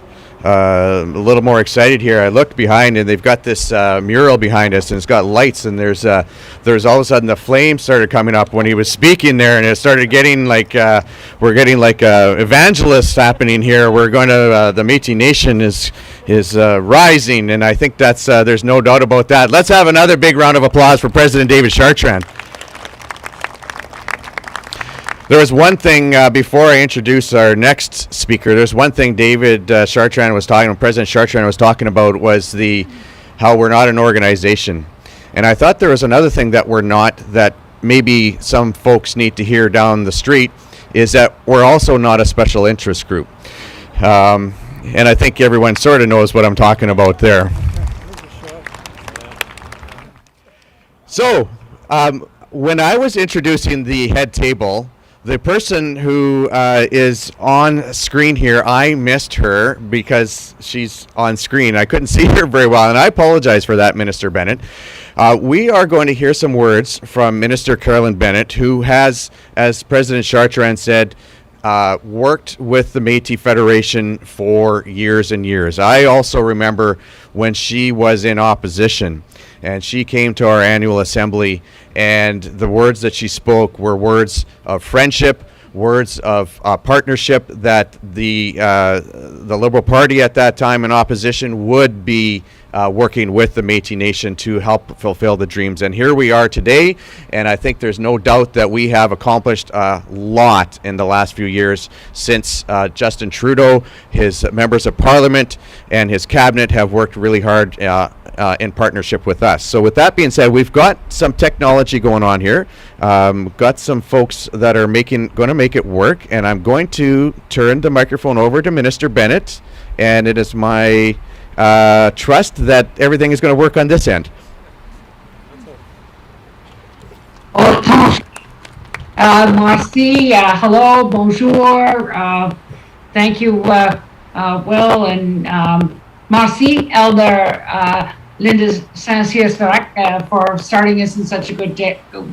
little more excited here, I looked behind, and they've got this mural behind us, and it's got lights, and there's all of a sudden the flames started coming up when he was speaking there, and it started getting like we're getting like evangelists happening here. We're going to the Métis Nation is rising, and I think that's there's no doubt about that. Let's have another big round of applause for President David Chartrand. There was one thing before I introduce our next speaker. There's one thing David Chartrand was talking, President Chartrand was talking about, was how we're not an organization. And I thought there was another thing that we're not, that maybe some folks need to hear down the street, is that we're also not a special interest group. And I think everyone sort of knows what I'm talking about there. So, when I was introducing the head table, the person who is on screen here, I missed her because she's on screen. I couldn't see her very well, and I apologize for that, Minister Bennett. We are going to hear some words from Minister Carolyn Bennett, who has, as President Chartrand said, worked with the Métis Federation for years and years. I also remember when she was in opposition, and she came to our annual assembly, and the words that she spoke were words of friendship, words of partnership, that the Liberal Party at that time in opposition would be working with the Métis Nation to help fulfill the dreams. And here we are today, and I think there's no doubt that we have accomplished a lot in the last few years since Justin Trudeau, his members of Parliament, and his cabinet have worked really hard in partnership with us. So with that being said, we've got some technology going on here. Got some folks that are going to make it work, and I'm going to turn the microphone over to Minister Bennett, and it is my trust that everything is going to work on this end. Merci, hello, bonjour, thank you, Will, and merci, Elder Linda Saint-Cyr for starting us in such a good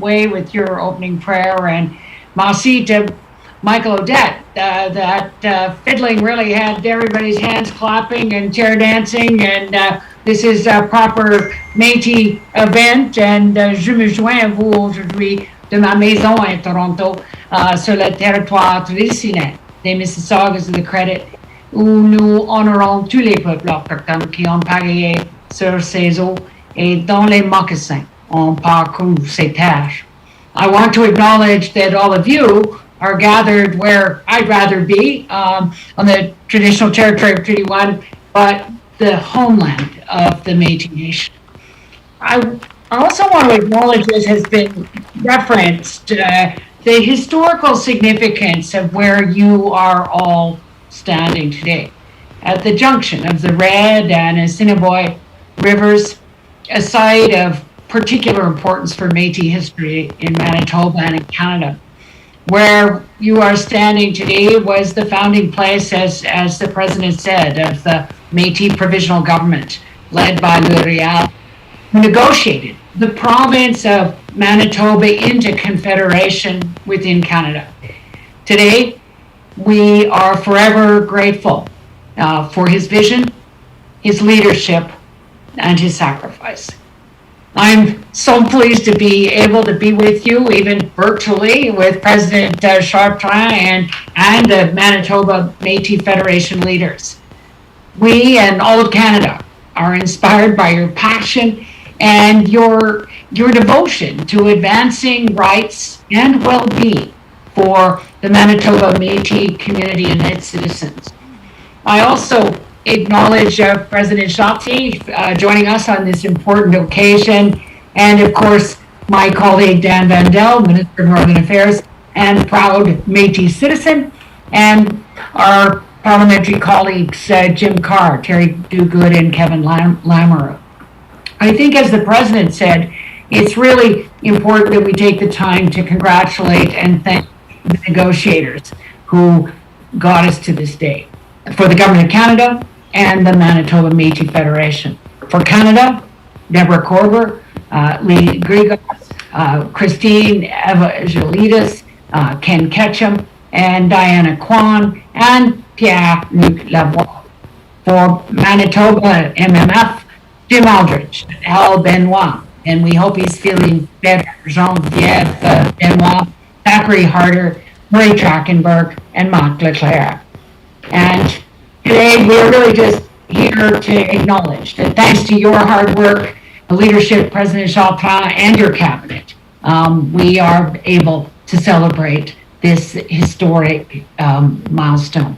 way with your opening prayer, and merci to Michael Odette. That fiddling really had everybody's hands clapping and chair dancing, and this is a proper Métis event, and je me joins à vous aujourd'hui de ma maison à Toronto, sur le territoire traditionnel des Mississaugas de Credit, où nous honorons tous les peuples autochtones qui ont parié sur ces eaux et dans les mocassins ont parcouru ces terres. I want to acknowledge that all of you are gathered where I'd rather be, on the traditional territory of Treaty 1, but the homeland of the Métis Nation. I also want to acknowledge, as has been referenced, the historical significance of where you are all standing today at the junction of the Red and Assiniboine rivers, a site of particular importance for Métis history in Manitoba and in Canada. Where you are standing today was the founding place, as the President said, of the Métis Provisional Government, led by Le Réal, who negotiated the province of Manitoba into confederation within Canada. Today, we are forever grateful for his vision, his leadership, and his sacrifice. I'm so pleased to be able to be with you, even virtually, with President Chartrand and the Manitoba Métis Federation leaders. We and all of Canada are inspired by your passion and your devotion to advancing rights and well-being for the Manitoba Métis community and its citizens. I also acknowledge President Chartrand joining us on this important occasion, and of course my colleague Dan Vandal, Minister of Northern Affairs and proud Métis citizen, and our parliamentary colleagues Jim Carr, Terry Duguid, and Kevin Lamoureux. I think, as the President said, it's really important that we take the time to congratulate and thank the negotiators who got us to this day. For the Government of Canada and the Manitoba Métis Federation. For Canada, Deborah Korber, Lee Grigos, Christine Evangelidis, Ken Ketchum, and Diana Kwan, and Pierre-Luc Lavoie. For Manitoba MMF, Jim Aldrich, Al Benoit, and we hope he's feeling better, Jean-Pierre Benoit, Zachary Harder, Marie Trachtenberg, and Marc Leclerc. And today we're really just here to acknowledge that thanks to your hard work, the leadership, President Chartrand, and your cabinet, we are able to celebrate this historic milestone.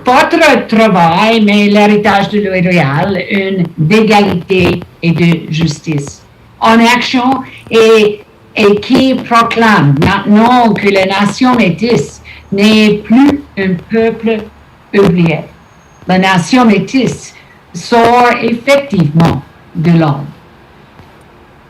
Votre travail met l'héritage de L'Oréal, une d'égalité et de justice, en action et qui proclame maintenant que la nation métisse n'est plus un peuple oublié. La nation métisse sort effectivement de l'ombre.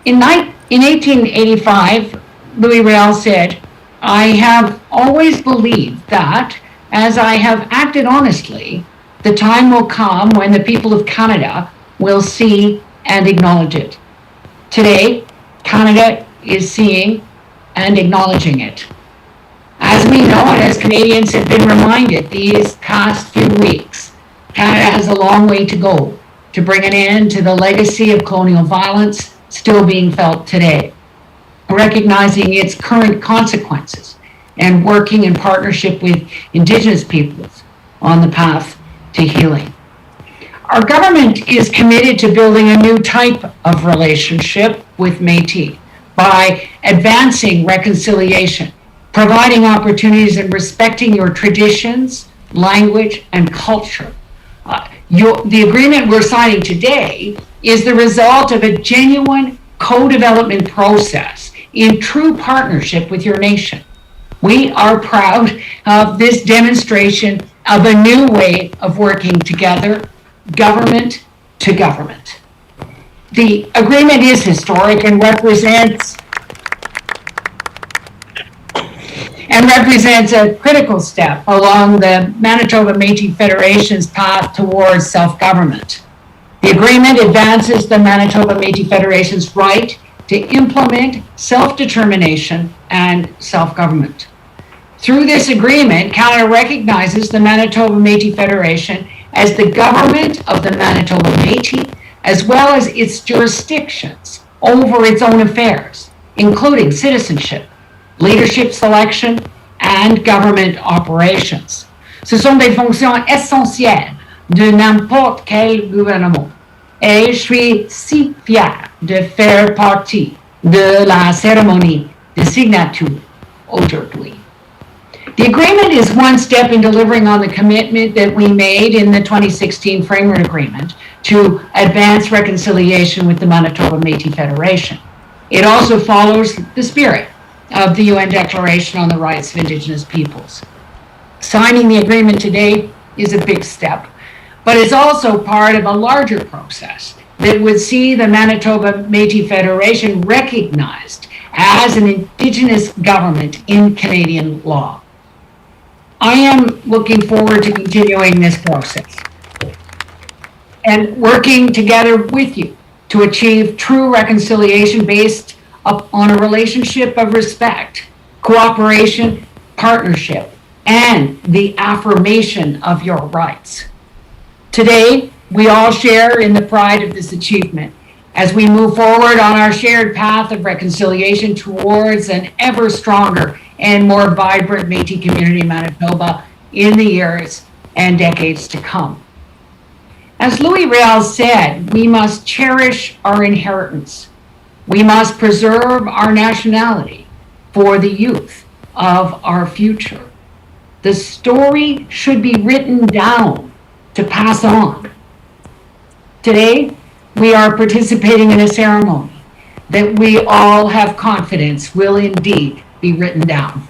In 1885, Louis Riel said, "I have always believed that, as I have acted honestly, the time will come when the people of Canada will see and acknowledge it." Today, Canada is seeing and acknowledging it. As we know, and as Canadians have been reminded these past few weeks, Canada has a long way to go to bring an end to the legacy of colonial violence still being felt today, recognizing its current consequences and working in partnership with Indigenous peoples on the path to healing. Our government is committed to building a new type of relationship with Métis by advancing reconciliation, providing opportunities and respecting your traditions, language, and culture. The agreement we're signing today is the result of a genuine co-development process in true partnership with your nation. We are proud of this demonstration of a new way of working together, government to government. The agreement is historic and represents a critical step along the Manitoba Métis Federation's path towards self-government. The agreement advances the Manitoba Métis Federation's right to implement self-determination and self-government. Through this agreement, Canada recognizes the Manitoba Métis Federation as the government of the Manitoba Métis, as well as its jurisdictions over its own affairs, including citizenship, leadership selection, and government operations. Ce sont des fonctions essentielles de n'importe quel gouvernement. Et je suis si fier de faire partie de la cérémonie de signature aujourd'hui. The agreement is one step in delivering on the commitment that we made in the 2016 Framework Agreement to advance reconciliation with the Manitoba Métis Federation. It also follows the spirit of the UN Declaration on the Rights of Indigenous Peoples. Signing the agreement today is a big step, but it's also part of a larger process that would see the Manitoba Métis Federation recognized as an Indigenous government in Canadian law. I am looking forward to continuing this process and working together with you to achieve true reconciliation based on a relationship of respect, cooperation, partnership, and the affirmation of your rights. Today, we all share in the pride of this achievement as we move forward on our shared path of reconciliation towards an ever stronger and more vibrant Métis community in Manitoba in the years and decades to come. As Louis Riel said, we must cherish our inheritance. We must preserve our nationality for the youth of our future. The story should be written down to pass on. Today, we are participating in a ceremony that we all have confidence will indeed be written down.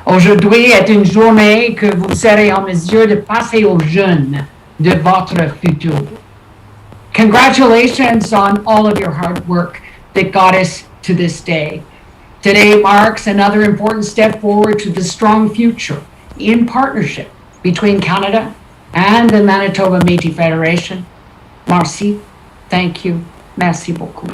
Aujourd'hui est une journée que vous serez en mesure de passer aux jeunes de votre futur. Congratulations on all of your hard work that got us to this day. Today marks another important step forward to the strong future in partnership between Canada and the Manitoba Métis Federation. Merci, thank you, Merci beaucoup.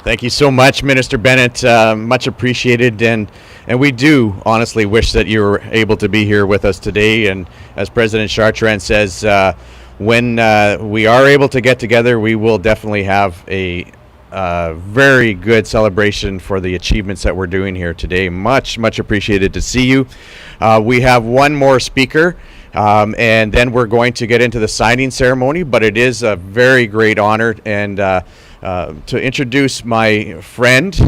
Thank you so much, Minister Bennett. Much appreciated, and we do honestly wish that you were able to be here with us today. And as President Chartrand says, when we are able to get together, we will definitely have a very good celebration for the achievements that we're doing here today. Much appreciated to see you. We have one more speaker. And then we're going to get into the signing ceremony, but it is a very great honor and to introduce my friend,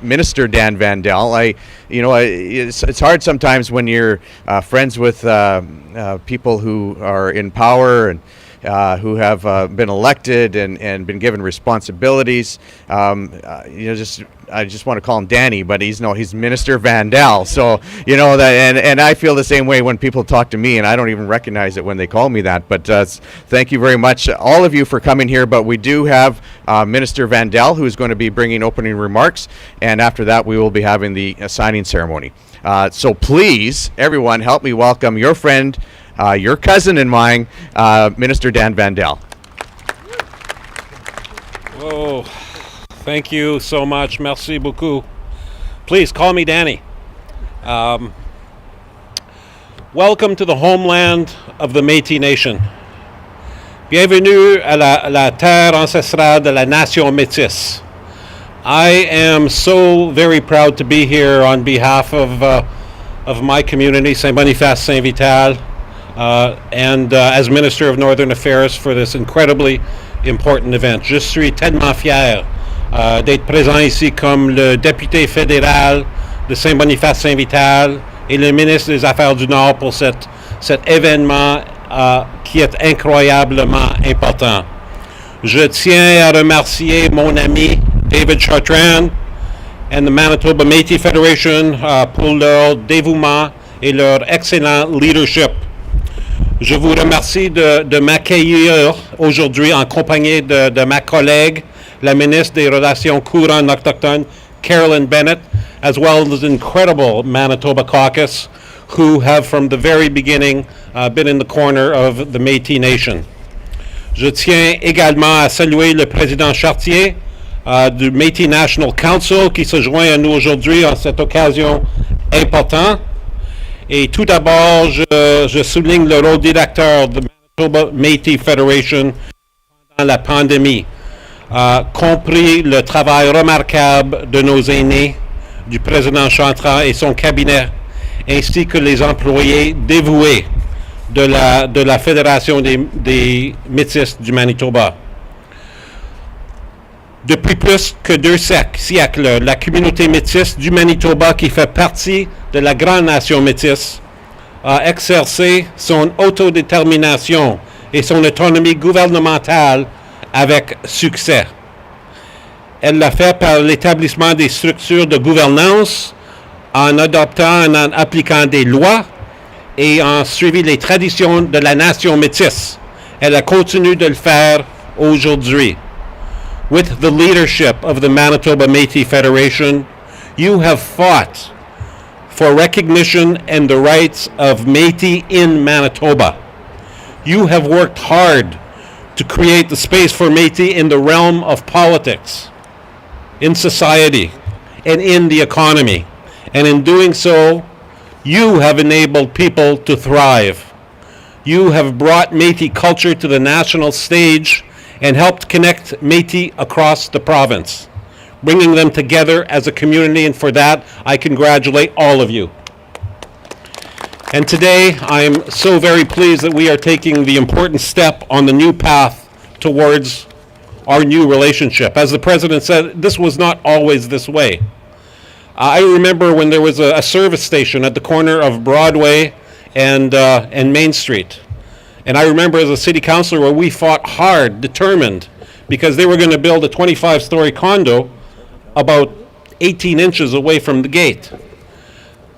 Minister Dan Vandal. It's hard sometimes when you're friends with people who are in power and who have been elected and been given responsibilities. I just want to call him Danny, but he's Minister Vandal. So that, and I feel the same way when people talk to me, and I don't even recognize it when they call me that. But thank you very much, all of you, for coming here. But we do have Minister Vandal, who is going to be bringing opening remarks, and after that, we will be having the signing ceremony. So please, everyone, help me welcome your friend, your cousin and mine, Minister Dan Vandal. Oh, thank you so much. Merci beaucoup. Please call me Danny. Welcome to the homeland of the Métis Nation. Bienvenue à la terre ancestrale de la nation métisse. I am so very proud to be here on behalf of my community, Saint-Boniface, Saint-Vital, and as Minister of Northern Affairs for this incredibly important event. Je suis tellement fier d'être présent ici comme le député fédéral de Saint-Boniface, Saint-Vital et le ministre des Affaires du Nord pour cet événement qui est incroyablement important. Je tiens à remercier mon ami David Chartrand and the Manitoba Métis Federation pour leur dévouement et leur excellent leadership. Je vous remercie de m'accueillir aujourd'hui en compagnie de ma collègue, la ministre des Relations courantes autochtones, Carolyn Bennett, as well as the incredible Manitoba caucus, who have from the very beginning been in the corner of the Métis Nation. Je tiens également à saluer le président Chartier du Métis National Council qui se joint à nous aujourd'hui en cette occasion importante. Et tout d'abord, je souligne le rôle directeur de Manitoba Métis Federation pendant la pandémie, compris le travail remarquable de nos aînés, du président Chartrand et son cabinet, ainsi que les employés dévoués de la Fédération des Métis du Manitoba. Depuis plus que 2 siècles, la communauté métisse du Manitoba, qui fait partie de la grande nation métisse, a exercé son autodétermination et son autonomie gouvernementale avec succès. Elle l'a fait par l'établissement des structures de gouvernance, en adoptant et en appliquant des lois et en suivant les traditions de la nation métisse. Elle a continué de le faire aujourd'hui. With the leadership of the Manitoba Métis Federation, you have fought for recognition and the rights of Métis in Manitoba. You have worked hard to create the space for Métis in the realm of politics, in society, and in the economy. And in doing so, you have enabled people to thrive. You have brought Métis culture to the national stage and helped connect Métis across the province, bringing them together as a community, and for that, I congratulate all of you. And today, I'm so very pleased that we are taking the important step on the new path towards our new relationship. As the President said, this was not always this way. I remember when there was a service station at the corner of Broadway and Main Street. And I remember as a city councilor where we fought hard, determined, because they were going to build a 25-story condo about 18 inches away from the gate.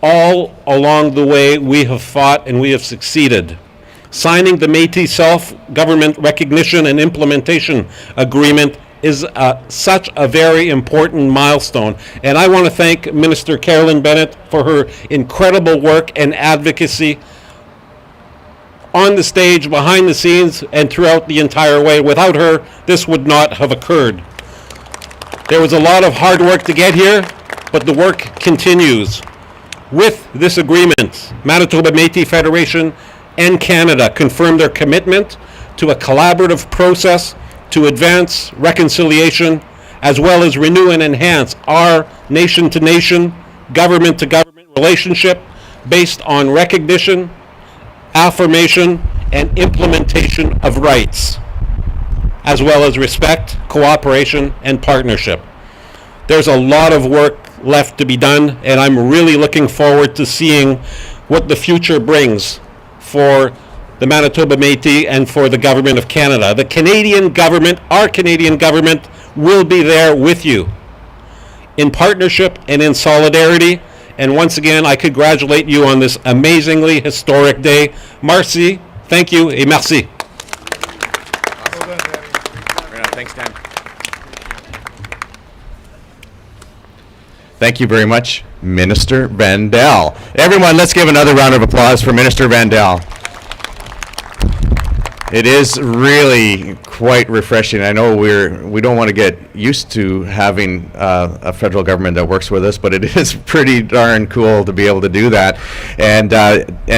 All along the way, we have fought and we have succeeded. Signing the Métis Self-Government Recognition and Implementation Agreement is such a very important milestone. And I want to thank Minister Carolyn Bennett for her incredible work and advocacy on the stage, behind the scenes, and throughout the entire way. Without her, this would not have occurred. There was a lot of hard work to get here, but the work continues. With this agreement, Manitoba Métis Federation and Canada confirm their commitment to a collaborative process to advance reconciliation, as well as renew and enhance our nation-to-nation, government-to-government relationship based on recognition, affirmation, and implementation of rights, as well as respect, cooperation, and partnership. There's a lot of work left to be done, and I'm really looking forward to seeing what the future brings for the Manitoba Métis and for the Government of Canada. The Canadian government, our Canadian government, will be there with you in partnership and in solidarity. And once again, I congratulate you on this amazingly historic day. Merci, thank you, et merci. Thanks, Dan. Thank you very much, Minister Vandal. Everyone, let's give another round of applause for Minister Vandal. It is really quite refreshing. I know we don't want to get used to having a federal government that works with us, but it is pretty darn cool to be able to do that, and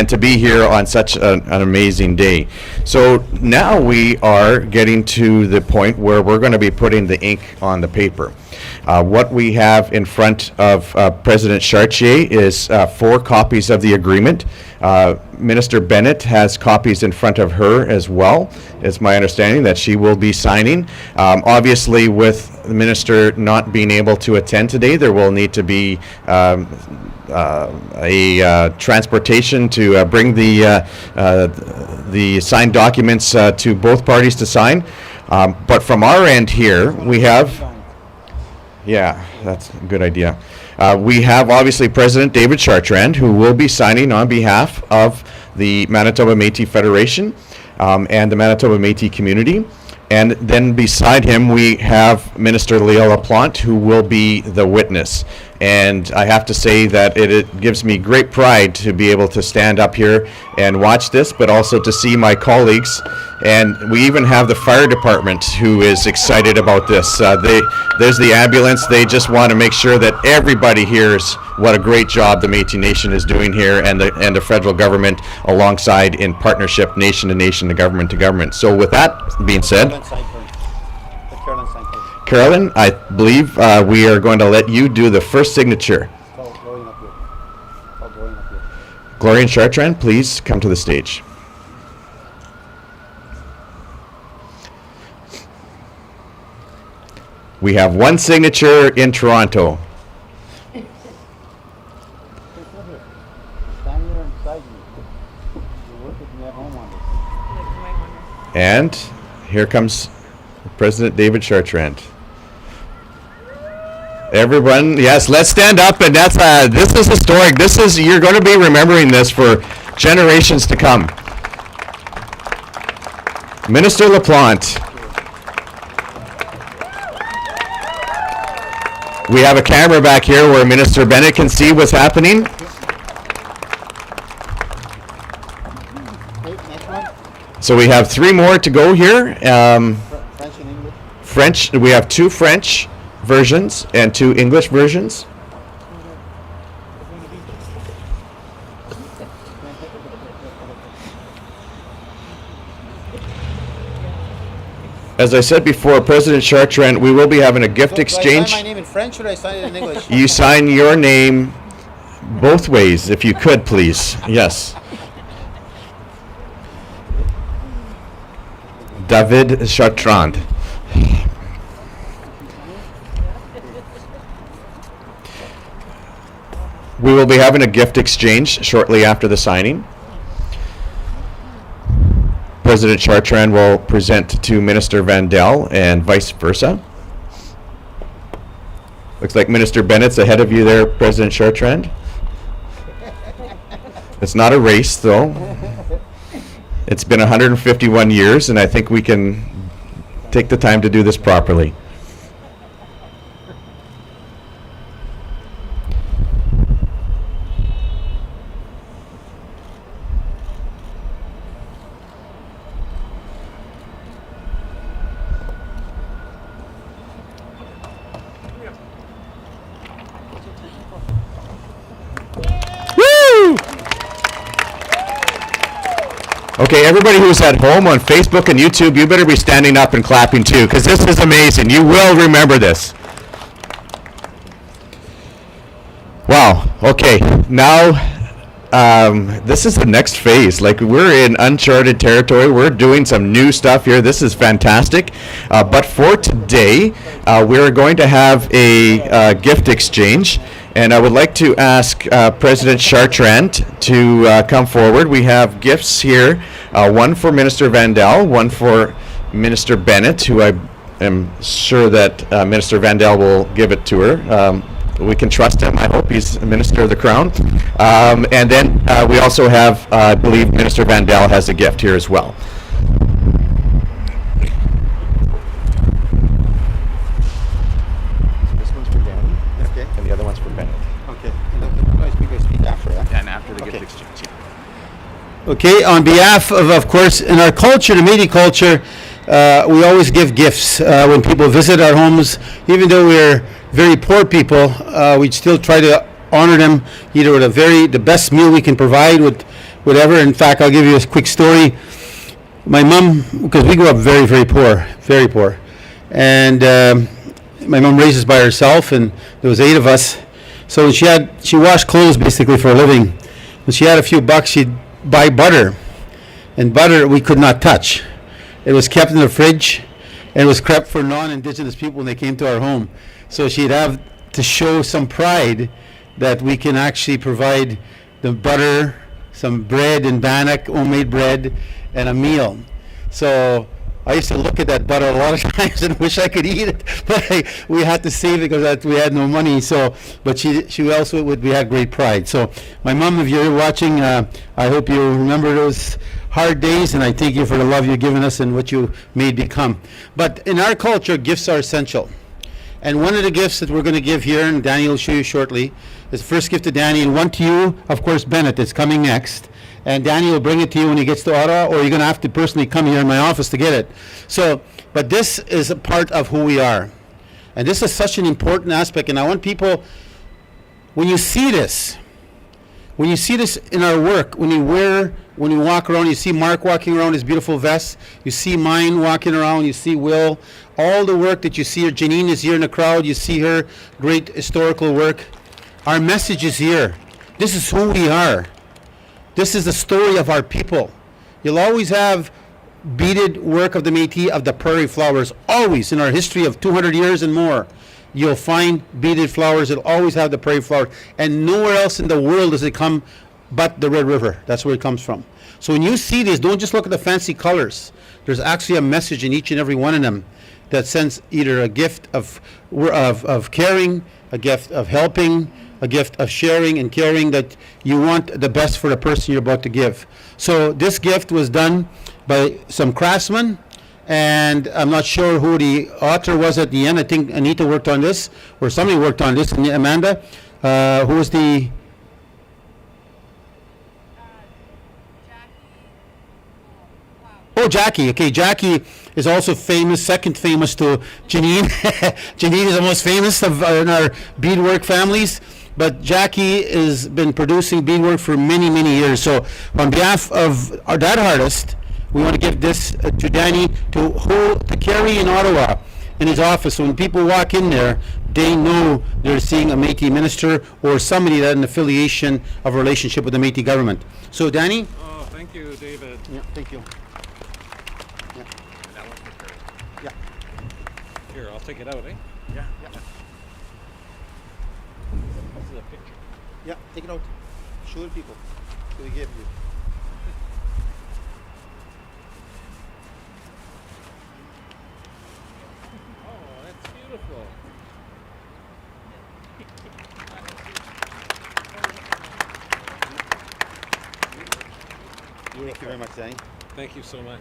to be here on such an amazing day. So now we are getting to the point where we're going to be putting the ink on the paper. What we have in front of President Chartrand is 4 copies of the agreement. Minister Bennett has copies in front of her as well. It's my understanding that she will be signing. Obviously, with the minister not being able to attend today, there will need to be a transportation to bring the signed documents to both parties to sign. But from our end here, we have... Yeah, that's a good idea. We have obviously President David Chartrand, who will be signing on behalf of the Manitoba Métis Federation and the Manitoba Métis community. And then beside him, we have Minister Léa Laplante, who will be the witness. And I have to say that it gives me great pride to be able to stand up here and watch this, but also to see my colleagues. And we even have the fire department who is excited about this. There's the ambulance. They just want to make sure that everybody hears what a great job the Métis Nation is doing here, and the federal government alongside in partnership, nation to nation, to government. So with that being said, Carolyn, I believe we are going to let you do the first signature. Gloria and Chartrand, please come to the stage. We have one signature in Toronto. And here comes President David Chartrand. Everyone, yes, let's stand up, and that's this is historic. You're going to be remembering this for generations to come. Minister Laplante. We have a camera back here where Minister Bennett can see what's happening. So we have 3 more to go here. French and English. French, we have 2 French versions and 2 English versions. As I said before, President Chartrand, we will be having a gift exchange. Do I sign my name in French or do I sign it in English? You sign your name both ways, if you could, please. Yes. David Chartrand. We will be having a gift exchange shortly after the signing. President Chartrand will present to Minister Vandal and vice versa. Looks like Minister Bennett's ahead of you there, President Chartrand. It's not a race, though. It's been 151 years, and I think we can take the time to do this properly. Okay, everybody who's at home on Facebook and YouTube, you better be standing up and clapping too, because this is amazing. You will remember this. Wow. Okay. Now, this is the next phase. Like, we're in uncharted territory. We're doing some new stuff here. This is fantastic. But for today, we're going to have a gift exchange. And I would like to ask President Chartrand to come forward. We have gifts here, one for Minister Vandal, one for Minister Bennett, who I am sure that Minister Vandal will give it to her. We can trust him. I hope he's a Minister of the Crown. And then we also have, I believe Minister Vandal has a gift here as well. This one's for Danny. Okay. And the other one's for Bennett. Okay. And speak after that. And after the gift exchange. Okay, on behalf of course, in our culture, the Métis culture, we always give gifts when people visit our homes. Even though we're very poor people, we still try to honor them either with the best meal we can provide with whatever. In fact, I'll give you a quick story. My mom, because we grew up very, very poor, and my mom raised us by herself, and there was 8 of us. So she washed clothes basically for a living. When she had a few bucks, she'd buy butter, and butter we could not touch. It was kept in the fridge, and it was kept for non-Indigenous people when they came to our home. So she'd have to show some pride that we can actually provide the butter, some bread in Bannock, homemade bread, and a meal. So I used to look at that butter a lot of times and wish I could eat it, but we had to save it because we had no money. So, but she also we had great pride. So, my mom, if you're watching, I hope you remember those hard days, and I thank you for the love you've given us and what you made become. But in our culture, gifts are essential. And one of the gifts that we're going to give here, and Danny will show you shortly, is the first gift to Danny, and one to you, of course, Bennett, that's coming next. And Danny will bring it to you when he gets to Ottawa, or you're going to have to personally come here in my office to get it. So, but this is a part of who we are. And this is such an important aspect, and I want people, when you see this in our work, when you walk around, you see Mark walking around his beautiful vest, you see mine walking around, you see Will, all the work that you see here, Janine is here in the crowd, you see her great historical work. Our message is here. This is who we are. This is the story of our people. You'll always have beaded work of the Métis of the prairie flowers, always in our history of 200 years and more. You'll find beaded flowers. It'll always have the prairie flowers. And nowhere else in the world does it come but the Red River. That's where it comes from. So when you see this, don't just look at the fancy colors. There's actually a message in each and every one of them that sends either a gift of caring, a gift of helping, a gift of sharing and caring, that you want the best for the person you're about to give. So this gift was done by some craftsmen, and I'm not sure who the author was at the end. I think Anita worked on this, or somebody worked on this, and Amanda, who was the... Oh, Jackie. Okay, Jackie is also famous, second famous to Janine. Janine is the most famous of in our beadwork families, but Jackie has been producing beadwork for many, many years. So on behalf of that artist, we want to give this to Danny to carry in Ottawa in his office. So when people walk in there, they know they're seeing a Métis minister or somebody that has an affiliation of a relationship with the Métis government. So Danny? Oh, thank you, David. Yeah, thank you. Yeah. Here, I'll take it out, eh? Yeah. This is a picture. Yeah, take it out. Show the people. What we gave you. Oh, that's beautiful. Thank you very much, Danny. Thank you so much.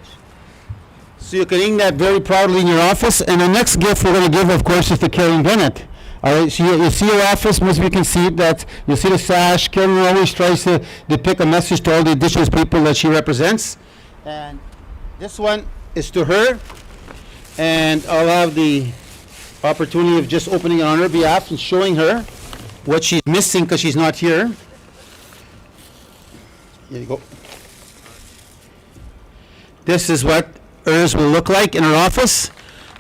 So you're carrying that very proudly in your office. And the next gift we're going to give, of course, is to Carolyn Bennett. All right, so you see your office, most of you can see that. You see the sash. Carolyn always tries to depict a message to all the Indigenous people that she represents. And this one is to her. And I'll have the opportunity of just opening it on her behalf and showing her what she's missing because she's not here. Here you go. This is what ours will look like in our office.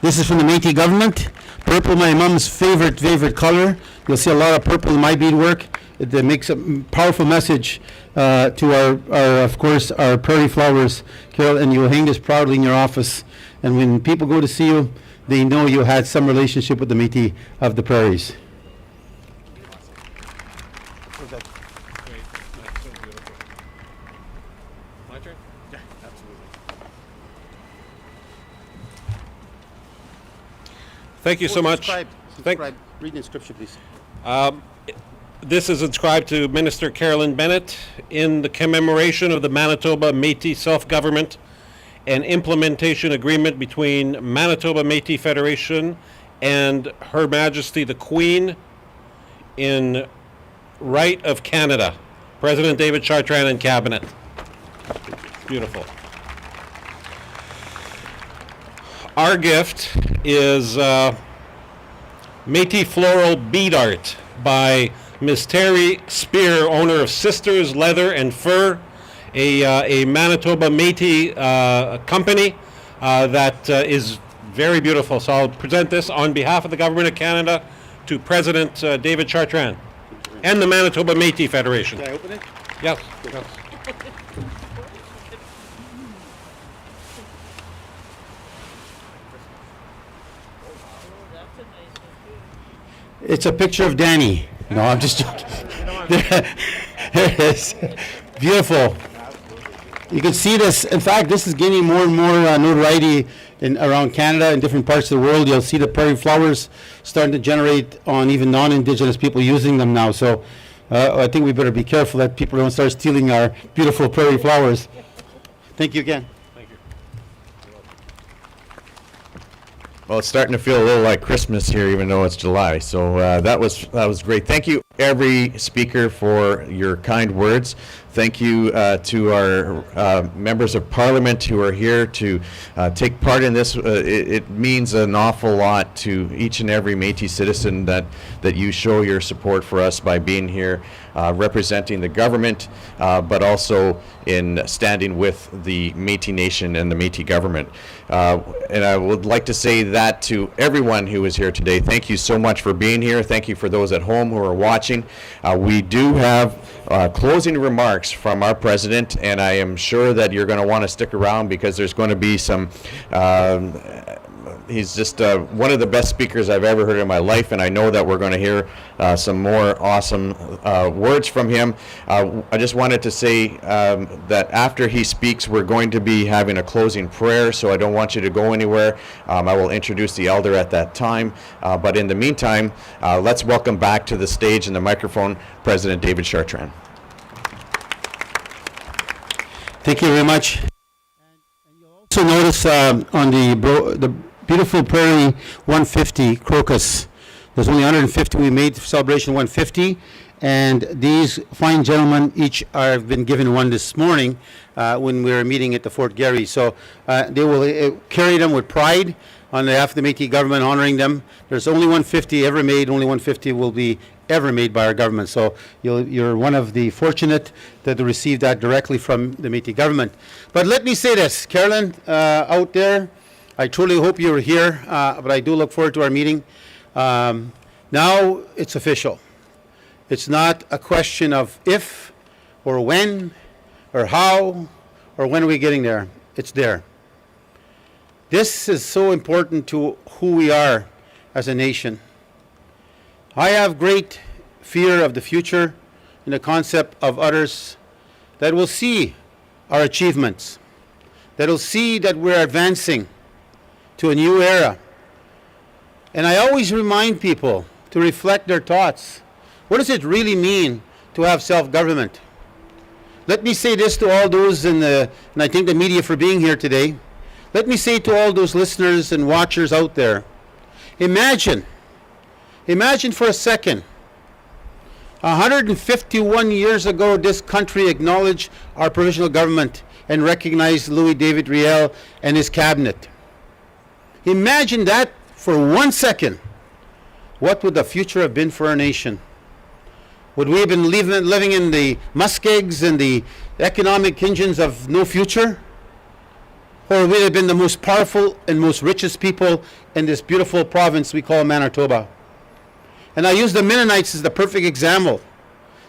This is from the Métis government. Purple, my mom's favorite color. You'll see a lot of purple in my beadwork. It makes a powerful message to our, of course, our prairie flowers, Carol, and you'll hang this proudly in your office. And when people go to see you, they know you had some relationship with the Métis of the prairies. My turn? Yeah, absolutely. Thank you so much. Read the inscription, please. This is inscribed to Minister Carolyn Bennett in the commemoration of the Manitoba Métis Self-Government and Implementation Agreement between Manitoba Métis Federation and Her Majesty the Queen in right of Canada. President David Chartrand and Cabinet. Beautiful. Our gift is Métis Floral Bead Art by Ms. Terry Spear, owner of Sisters Leather and Fur, a Manitoba Métis company that is very beautiful. So I'll present this on behalf of the Government of Canada to President David Chartrand and the Manitoba Métis Federation. Can I open it? Yes. Yes. It's a picture of Danny. No, I'm just joking. There it is. Beautiful. You can see this. In fact, this is gaining more and more notoriety around Canada and different parts of the world. You'll see the prairie flowers starting to generate on even non-Indigenous people using them now. So I think we better be careful that people don't start stealing our beautiful prairie flowers. Thank you again. Well, it's starting to feel a little like Christmas here, even though it's July. So that was great. Thank you, every speaker, for your kind words. Thank you to our members of Parliament who are here to take part in this. It means an awful lot to each and every Métis citizen that you show your support for us by being here, representing the government, but also in standing with the Métis Nation and the Métis government. And I would like to say that to everyone who is here today. Thank you so much for being here. Thank you for those at home who are watching. We do have closing remarks from our president, and I am sure that you're going to want to stick around because there's going to be some he's just one of the best speakers I've ever heard in my life, and I know that we're going to hear some more awesome words from him. I just wanted to say that after he speaks, we're going to be having a closing prayer, so I don't want you to go anywhere. I will introduce the elder at that time, but in the meantime, let's welcome back to the stage and the microphone President David Chartrand. Thank you very much. And you'll also notice on the beautiful Prairie 150 crocus, there's only 150 we made for Celebration 150, and these fine gentlemen each have been given one this morning when we were meeting at the Fort Garry. So they will carry them with pride on behalf of the Métis government, honoring them. There's only 150 ever made, only 150 will be ever made by our government. So you're one of the fortunate that received that directly from the Métis government. But let me say this, Carolyn, out there, I truly hope you're here, but I do look forward to our meeting. Now it's official. It's not a question of if or when or how or when are we getting there. It's there. This is so important to who we are as a nation. I have great fear of the future and the concept of others that will see our achievements, that will see that we're advancing to a new era. And I always remind people to reflect their thoughts. What does it really mean to have self-government? Let me say this to all those and I thank the media for being here today. Let me say to all those listeners and watchers out there, imagine for a second, 151 years ago, this country acknowledged our provisional government and recognized Louis David Riel and his cabinet. Imagine that for 1 second. What would the future have been for our nation? Would we have been living in the muskegs and the economic engines of no future? or we'd have been the most powerful and most richest people in this beautiful province we call Manitoba. And I use the Mennonites as the perfect example.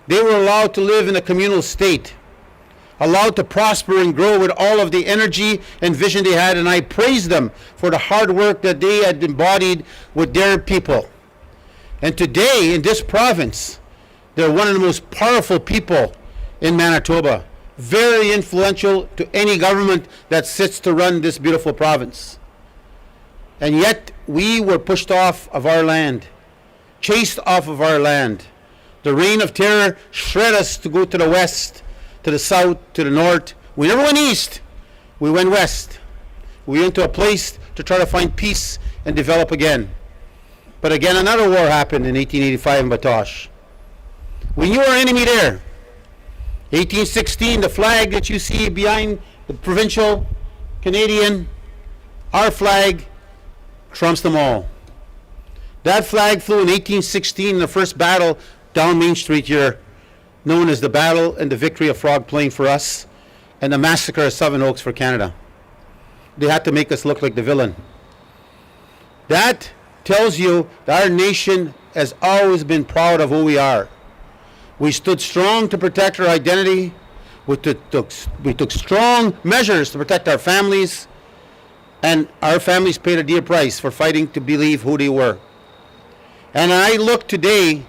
They were allowed to live in a communal state, allowed to prosper and grow with all of the energy and vision they had, and I praise them for the hard work that they had embodied with their people. And today, in this province, they're one of the most powerful people in Manitoba, very influential to any government that sits to run this beautiful province. And yet, we were pushed off of our land, chased off of our land. The reign of terror shred us to go to the west, to the south, to the north. We never went east. We went west. We went to a place to try to find peace and develop again. But again, another war happened in 1885 in Batoche. We knew our enemy there. 1816, the flag that you see behind the provincial Canadian, our flag trumps them all. That flag flew in 1816 in the first battle down Main Street here, known as the Battle and the Victory of Frog Plain for us, and the Massacre of Seven Oaks for Canada. They had to make us look like the villain. That tells you that our nation has always been proud of who we are. We stood strong to protect our identity. We took strong measures to protect our families, and our families paid a dear price for fighting to believe who they were. And I look today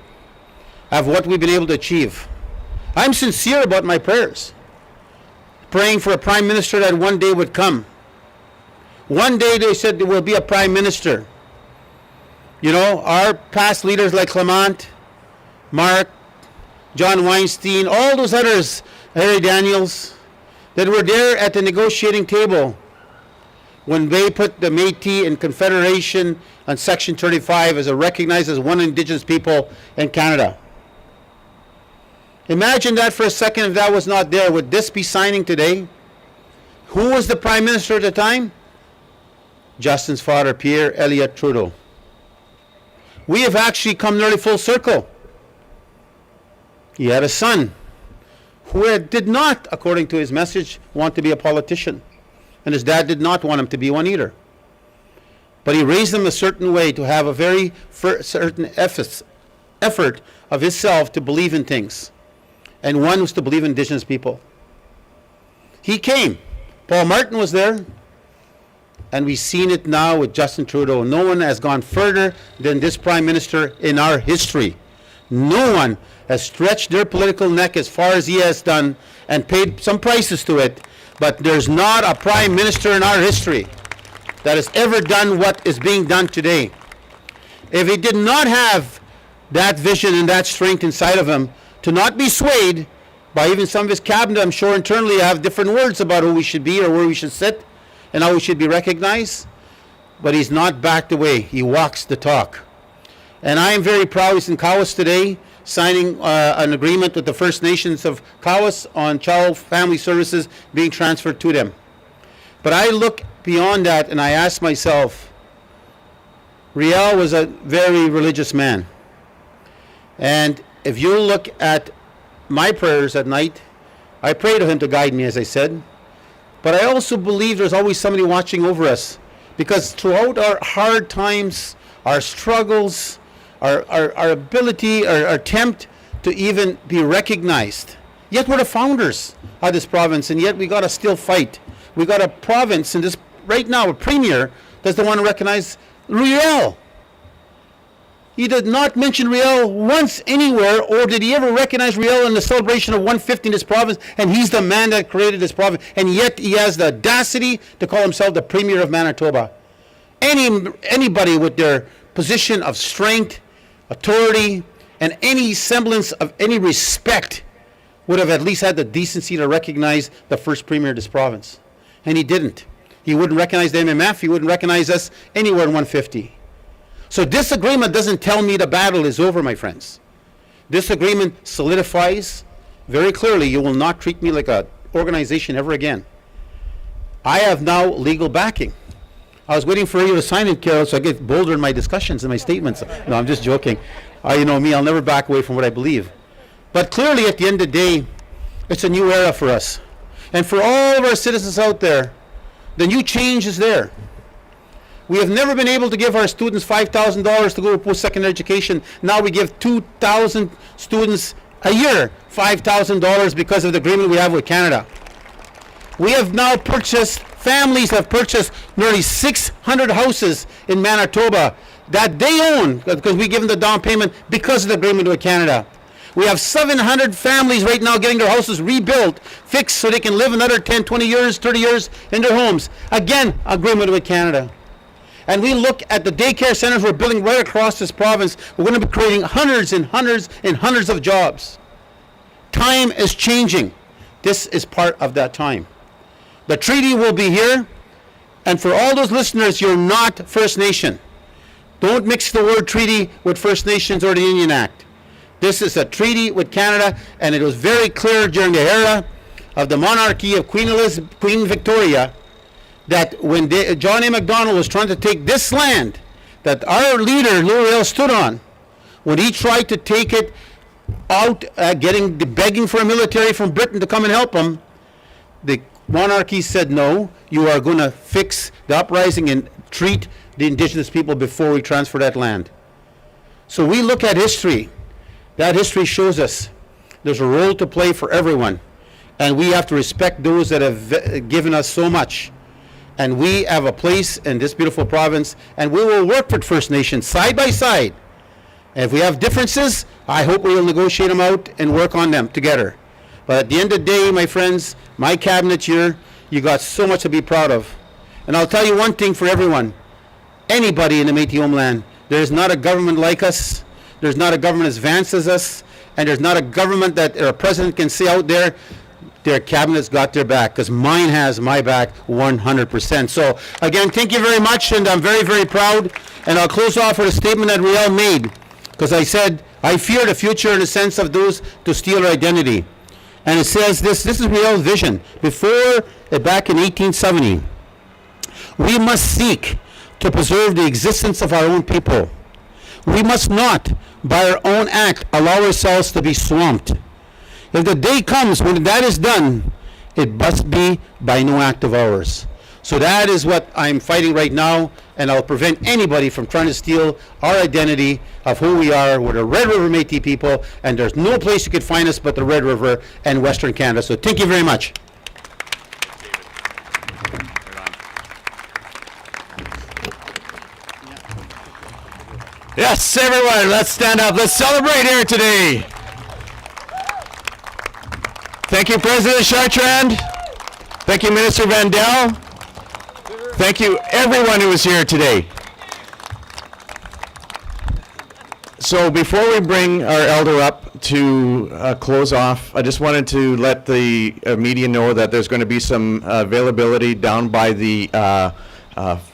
at what we've been able to achieve. I'm sincere about my prayers, praying for a prime minister that one day would come. One day they said there will be a prime minister. You know, our past leaders like Clement, Mark, John Weinstein, all those others, Harry Daniels, that were there at the negotiating table when they put the Métis and Confederation on Section 35 as recognized as one Indigenous people in Canada. Imagine that for a second. If that was not there, would this be signing today? Who was the Prime Minister at the time? Justin's father, Pierre Elliott Trudeau. We have actually come nearly full circle. He had a son who did not, according to his message, want to be a politician. And his dad did not want him to be one either. But he raised him a certain way to have a very certain effort of himself to believe in things. And one was to believe in Indigenous people. He came. Paul Martin was there. And we've seen it now with Justin Trudeau. No one has gone further than this Prime Minister in our history. No one has stretched their political neck as far as he has done and paid some prices to it. But there's not a Prime Minister in our history that has ever done what is being done today. If he did not have that vision and that strength inside of him to not be swayed by even some of his cabinet, I'm sure internally have different words about who we should be or where we should sit and how we should be recognized, but he's not backed away. He walks the talk. And I am very proud he's in Kawas today, signing an agreement with the First Nations of Kawas on child family services being transferred to them. But I look beyond that and I ask myself, Riel was a very religious man. And if you look at my prayers at night, I pray to him to guide me, as I said. But I also believe there's always somebody watching over us. Because throughout our hard times, our struggles, our ability, our attempt to even be recognized. Yet we're the founders of this province, and yet we got to still fight. We got a province in this, right now, a premier doesn't want to recognize Riel. He did not mention Riel once anywhere, or did he ever recognize Riel in the celebration of 150 in this province, and he's the man that created this province, and yet he has the audacity to call himself the Premier of Manitoba. Anybody with their position of strength, authority, and any semblance of any respect would have at least had the decency to recognize the first Premier of this province. And he didn't. He wouldn't recognize the MMF, he wouldn't recognize us anywhere in 150. So this agreement doesn't tell me the battle is over, my friends. This agreement solidifies very clearly you will not treat me like an organization ever again. I have now legal backing. I was waiting for you to sign it, Carol, so I get bolder in my discussions and my statements. No, I'm just joking. You know me, I'll never back away from what I believe. But clearly, at the end of the day, it's a new era for us. And for all of our citizens out there The new change is there. We have never been able to give our students $5,000 to go to post-secondary education. Now we give 2,000 students a year $5,000 because of the agreement we have with Canada. We have now purchased, families have purchased nearly 600 houses in Manitoba that they own because we give them the down payment because of the agreement with Canada. We have 700 families right now getting their houses rebuilt, fixed so they can live another 10, 20 years, 30 years in their homes. Again, agreement with Canada. And we look at the daycare centers we're building right across this province. We're going to be creating hundreds and hundreds and hundreds of jobs. Time is changing. This is part of that time. The treaty will be here. And for all those listeners, you're not First Nation. Don't mix the word treaty with First Nations or the Indian Act. This is a treaty with Canada, and it was very clear during the era of the monarchy of Queen Victoria that when John A. Macdonald was trying to take this land that our leader, Lou Rail, stood on, when he tried to take it out, begging for a military from Britain to come and help him, the monarchy said, no, you are going to fix the uprising and treat the indigenous people before we transfer that land. So we look at history. That history shows us there's a role to play for everyone, and we have to respect those that have given us so much. And we have a place in this beautiful province, and we will work with First Nations side by side. And if we have differences, I hope we will negotiate them out and work on them together. But at the end of the day, my friends, my cabinet here, you got so much to be proud of. And I'll tell you one thing for everyone, anybody in the Métis homeland, there's not a government like us, there's not a government as advanced as us, and there's not a government that a president can say out there, their cabinet's got their back, because mine has my back 100%. So again, thank you very much, and I'm very, very proud. And I'll close off with a statement that Riel made, because I said, I fear the future in the sense of those to steal our identity. And it says this is Riel's vision. Back in 1870, we must seek to preserve the existence of our own people. We must not, by our own act, allow ourselves to be swamped. If the day comes when that is done, it must be by no act of ours. So that is what I'm fighting right now, and I'll prevent anybody from trying to steal our identity of who we are. We're the Red River Métis people, and there's no place you could find us but the Red River and Western Canada. So thank you very much. Yes, everyone, let's stand up. Let's celebrate here today. Thank you, President Chartrand. Thank you, Minister Vandal. Thank you, everyone who was here today. So before we bring our elder up to close off, I just wanted to let the media know that there's going to be some availability down by the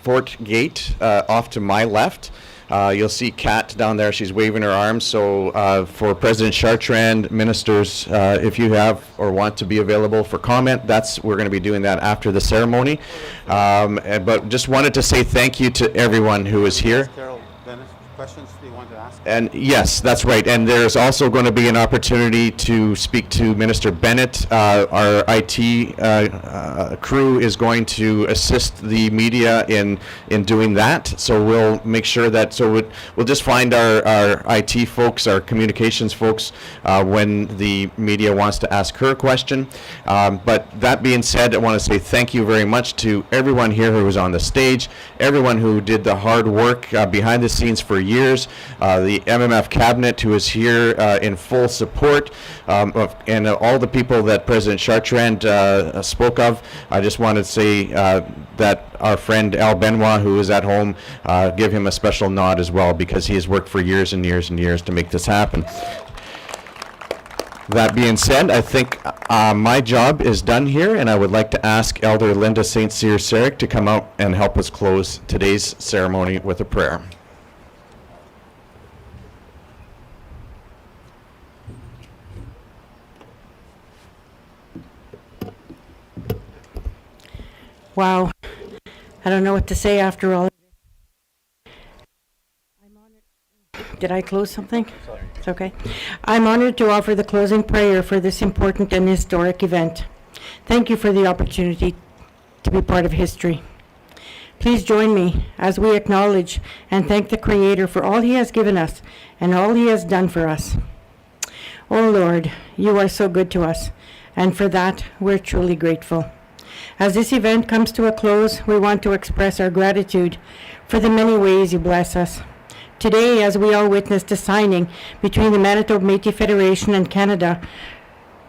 Fort Gate off to my left. You'll see Kat down there. She's waving her arms. So for President Chartrand, ministers, if you have or want to be available for comment, we're going to be doing that after the ceremony. But just wanted to say thank you to everyone who was here. Carol, Bennett, questions you want to ask? And yes, that's right. And there's also going to be an opportunity to speak to Minister Bennett. Our IT crew is going to assist the media in doing that. So we'll make sure that, we'll just find our IT folks, our communications folks, when the media wants to ask her a question. But that being said, I want to say thank you very much to everyone here who was on the stage, everyone who did the hard work behind the scenes for years, the MMF cabinet who is here in full support, and all the people that President Chartrand spoke of. I just wanted to say that our friend Al Benoit, who is at home, give him a special nod as well, because he has worked for years and years and years to make this happen. That being said, I think my job is done here, and I would like to ask Elder Linda St. Cyr-Sarek to come out and help us close today's ceremony with a prayer. Wow. I don't know what to say after all of this. I'm honored. Did I close something? Sorry. It's okay. I'm honored to offer the closing prayer for this important and historic event. Thank you for the opportunity to be part of history. Please join me as we acknowledge and thank the Creator for all He has given us and all He has done for us. Oh Lord, You are so good to us, and for that we're truly grateful. As this event comes to a close, we want to express our gratitude for the many ways You bless us. Today, as we all witnessed the signing between the Manitoba Métis Federation and Canada,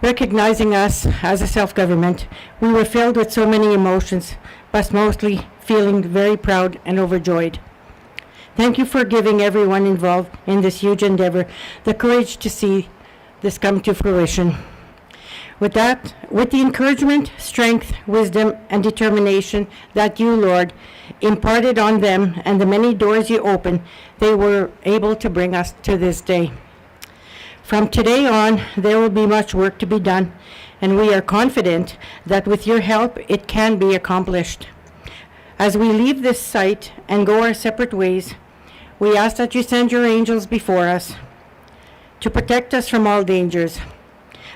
recognizing us as a self-government, we were filled with so many emotions, but mostly feeling very proud and overjoyed. Thank You for giving everyone involved in this huge endeavor the courage to see this come to fruition. With that, with the encouragement, strength, wisdom, and determination that You, Lord, imparted on them and the many doors You opened, they were able to bring us to this day. From today on, there will be much work to be done, and we are confident that with Your help, it can be accomplished. As we leave this site and go our separate ways, we ask that You send Your angels before us to protect us from all dangers.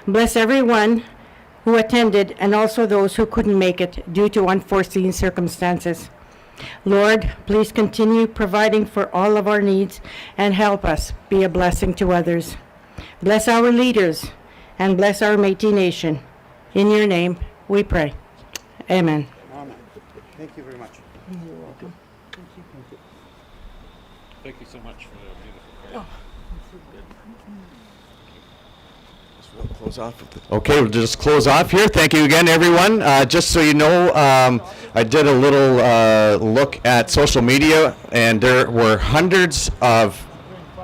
Bless everyone who attended and also those who couldn't make it due to unforeseen circumstances. Lord, please continue providing for all of our needs and help us be a blessing to others. Bless our leaders and bless our Métis Nation. In Your name we pray. Amen. Amen. Thank you very much. You're welcome. Thank you so much for the beautiful prayer. We'll close off. Okay, we'll just close off here. Thank you again, everyone. Just so you know, I did a little look at social media, and there were hundreds of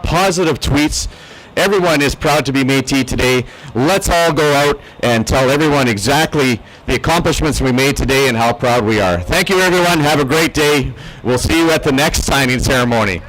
positive tweets. Everyone is proud to be Métis today. Let's all go out and tell everyone exactly the accomplishments we made today and how proud we are. Thank you, everyone. Have a great day. We'll see you at the next signing ceremony.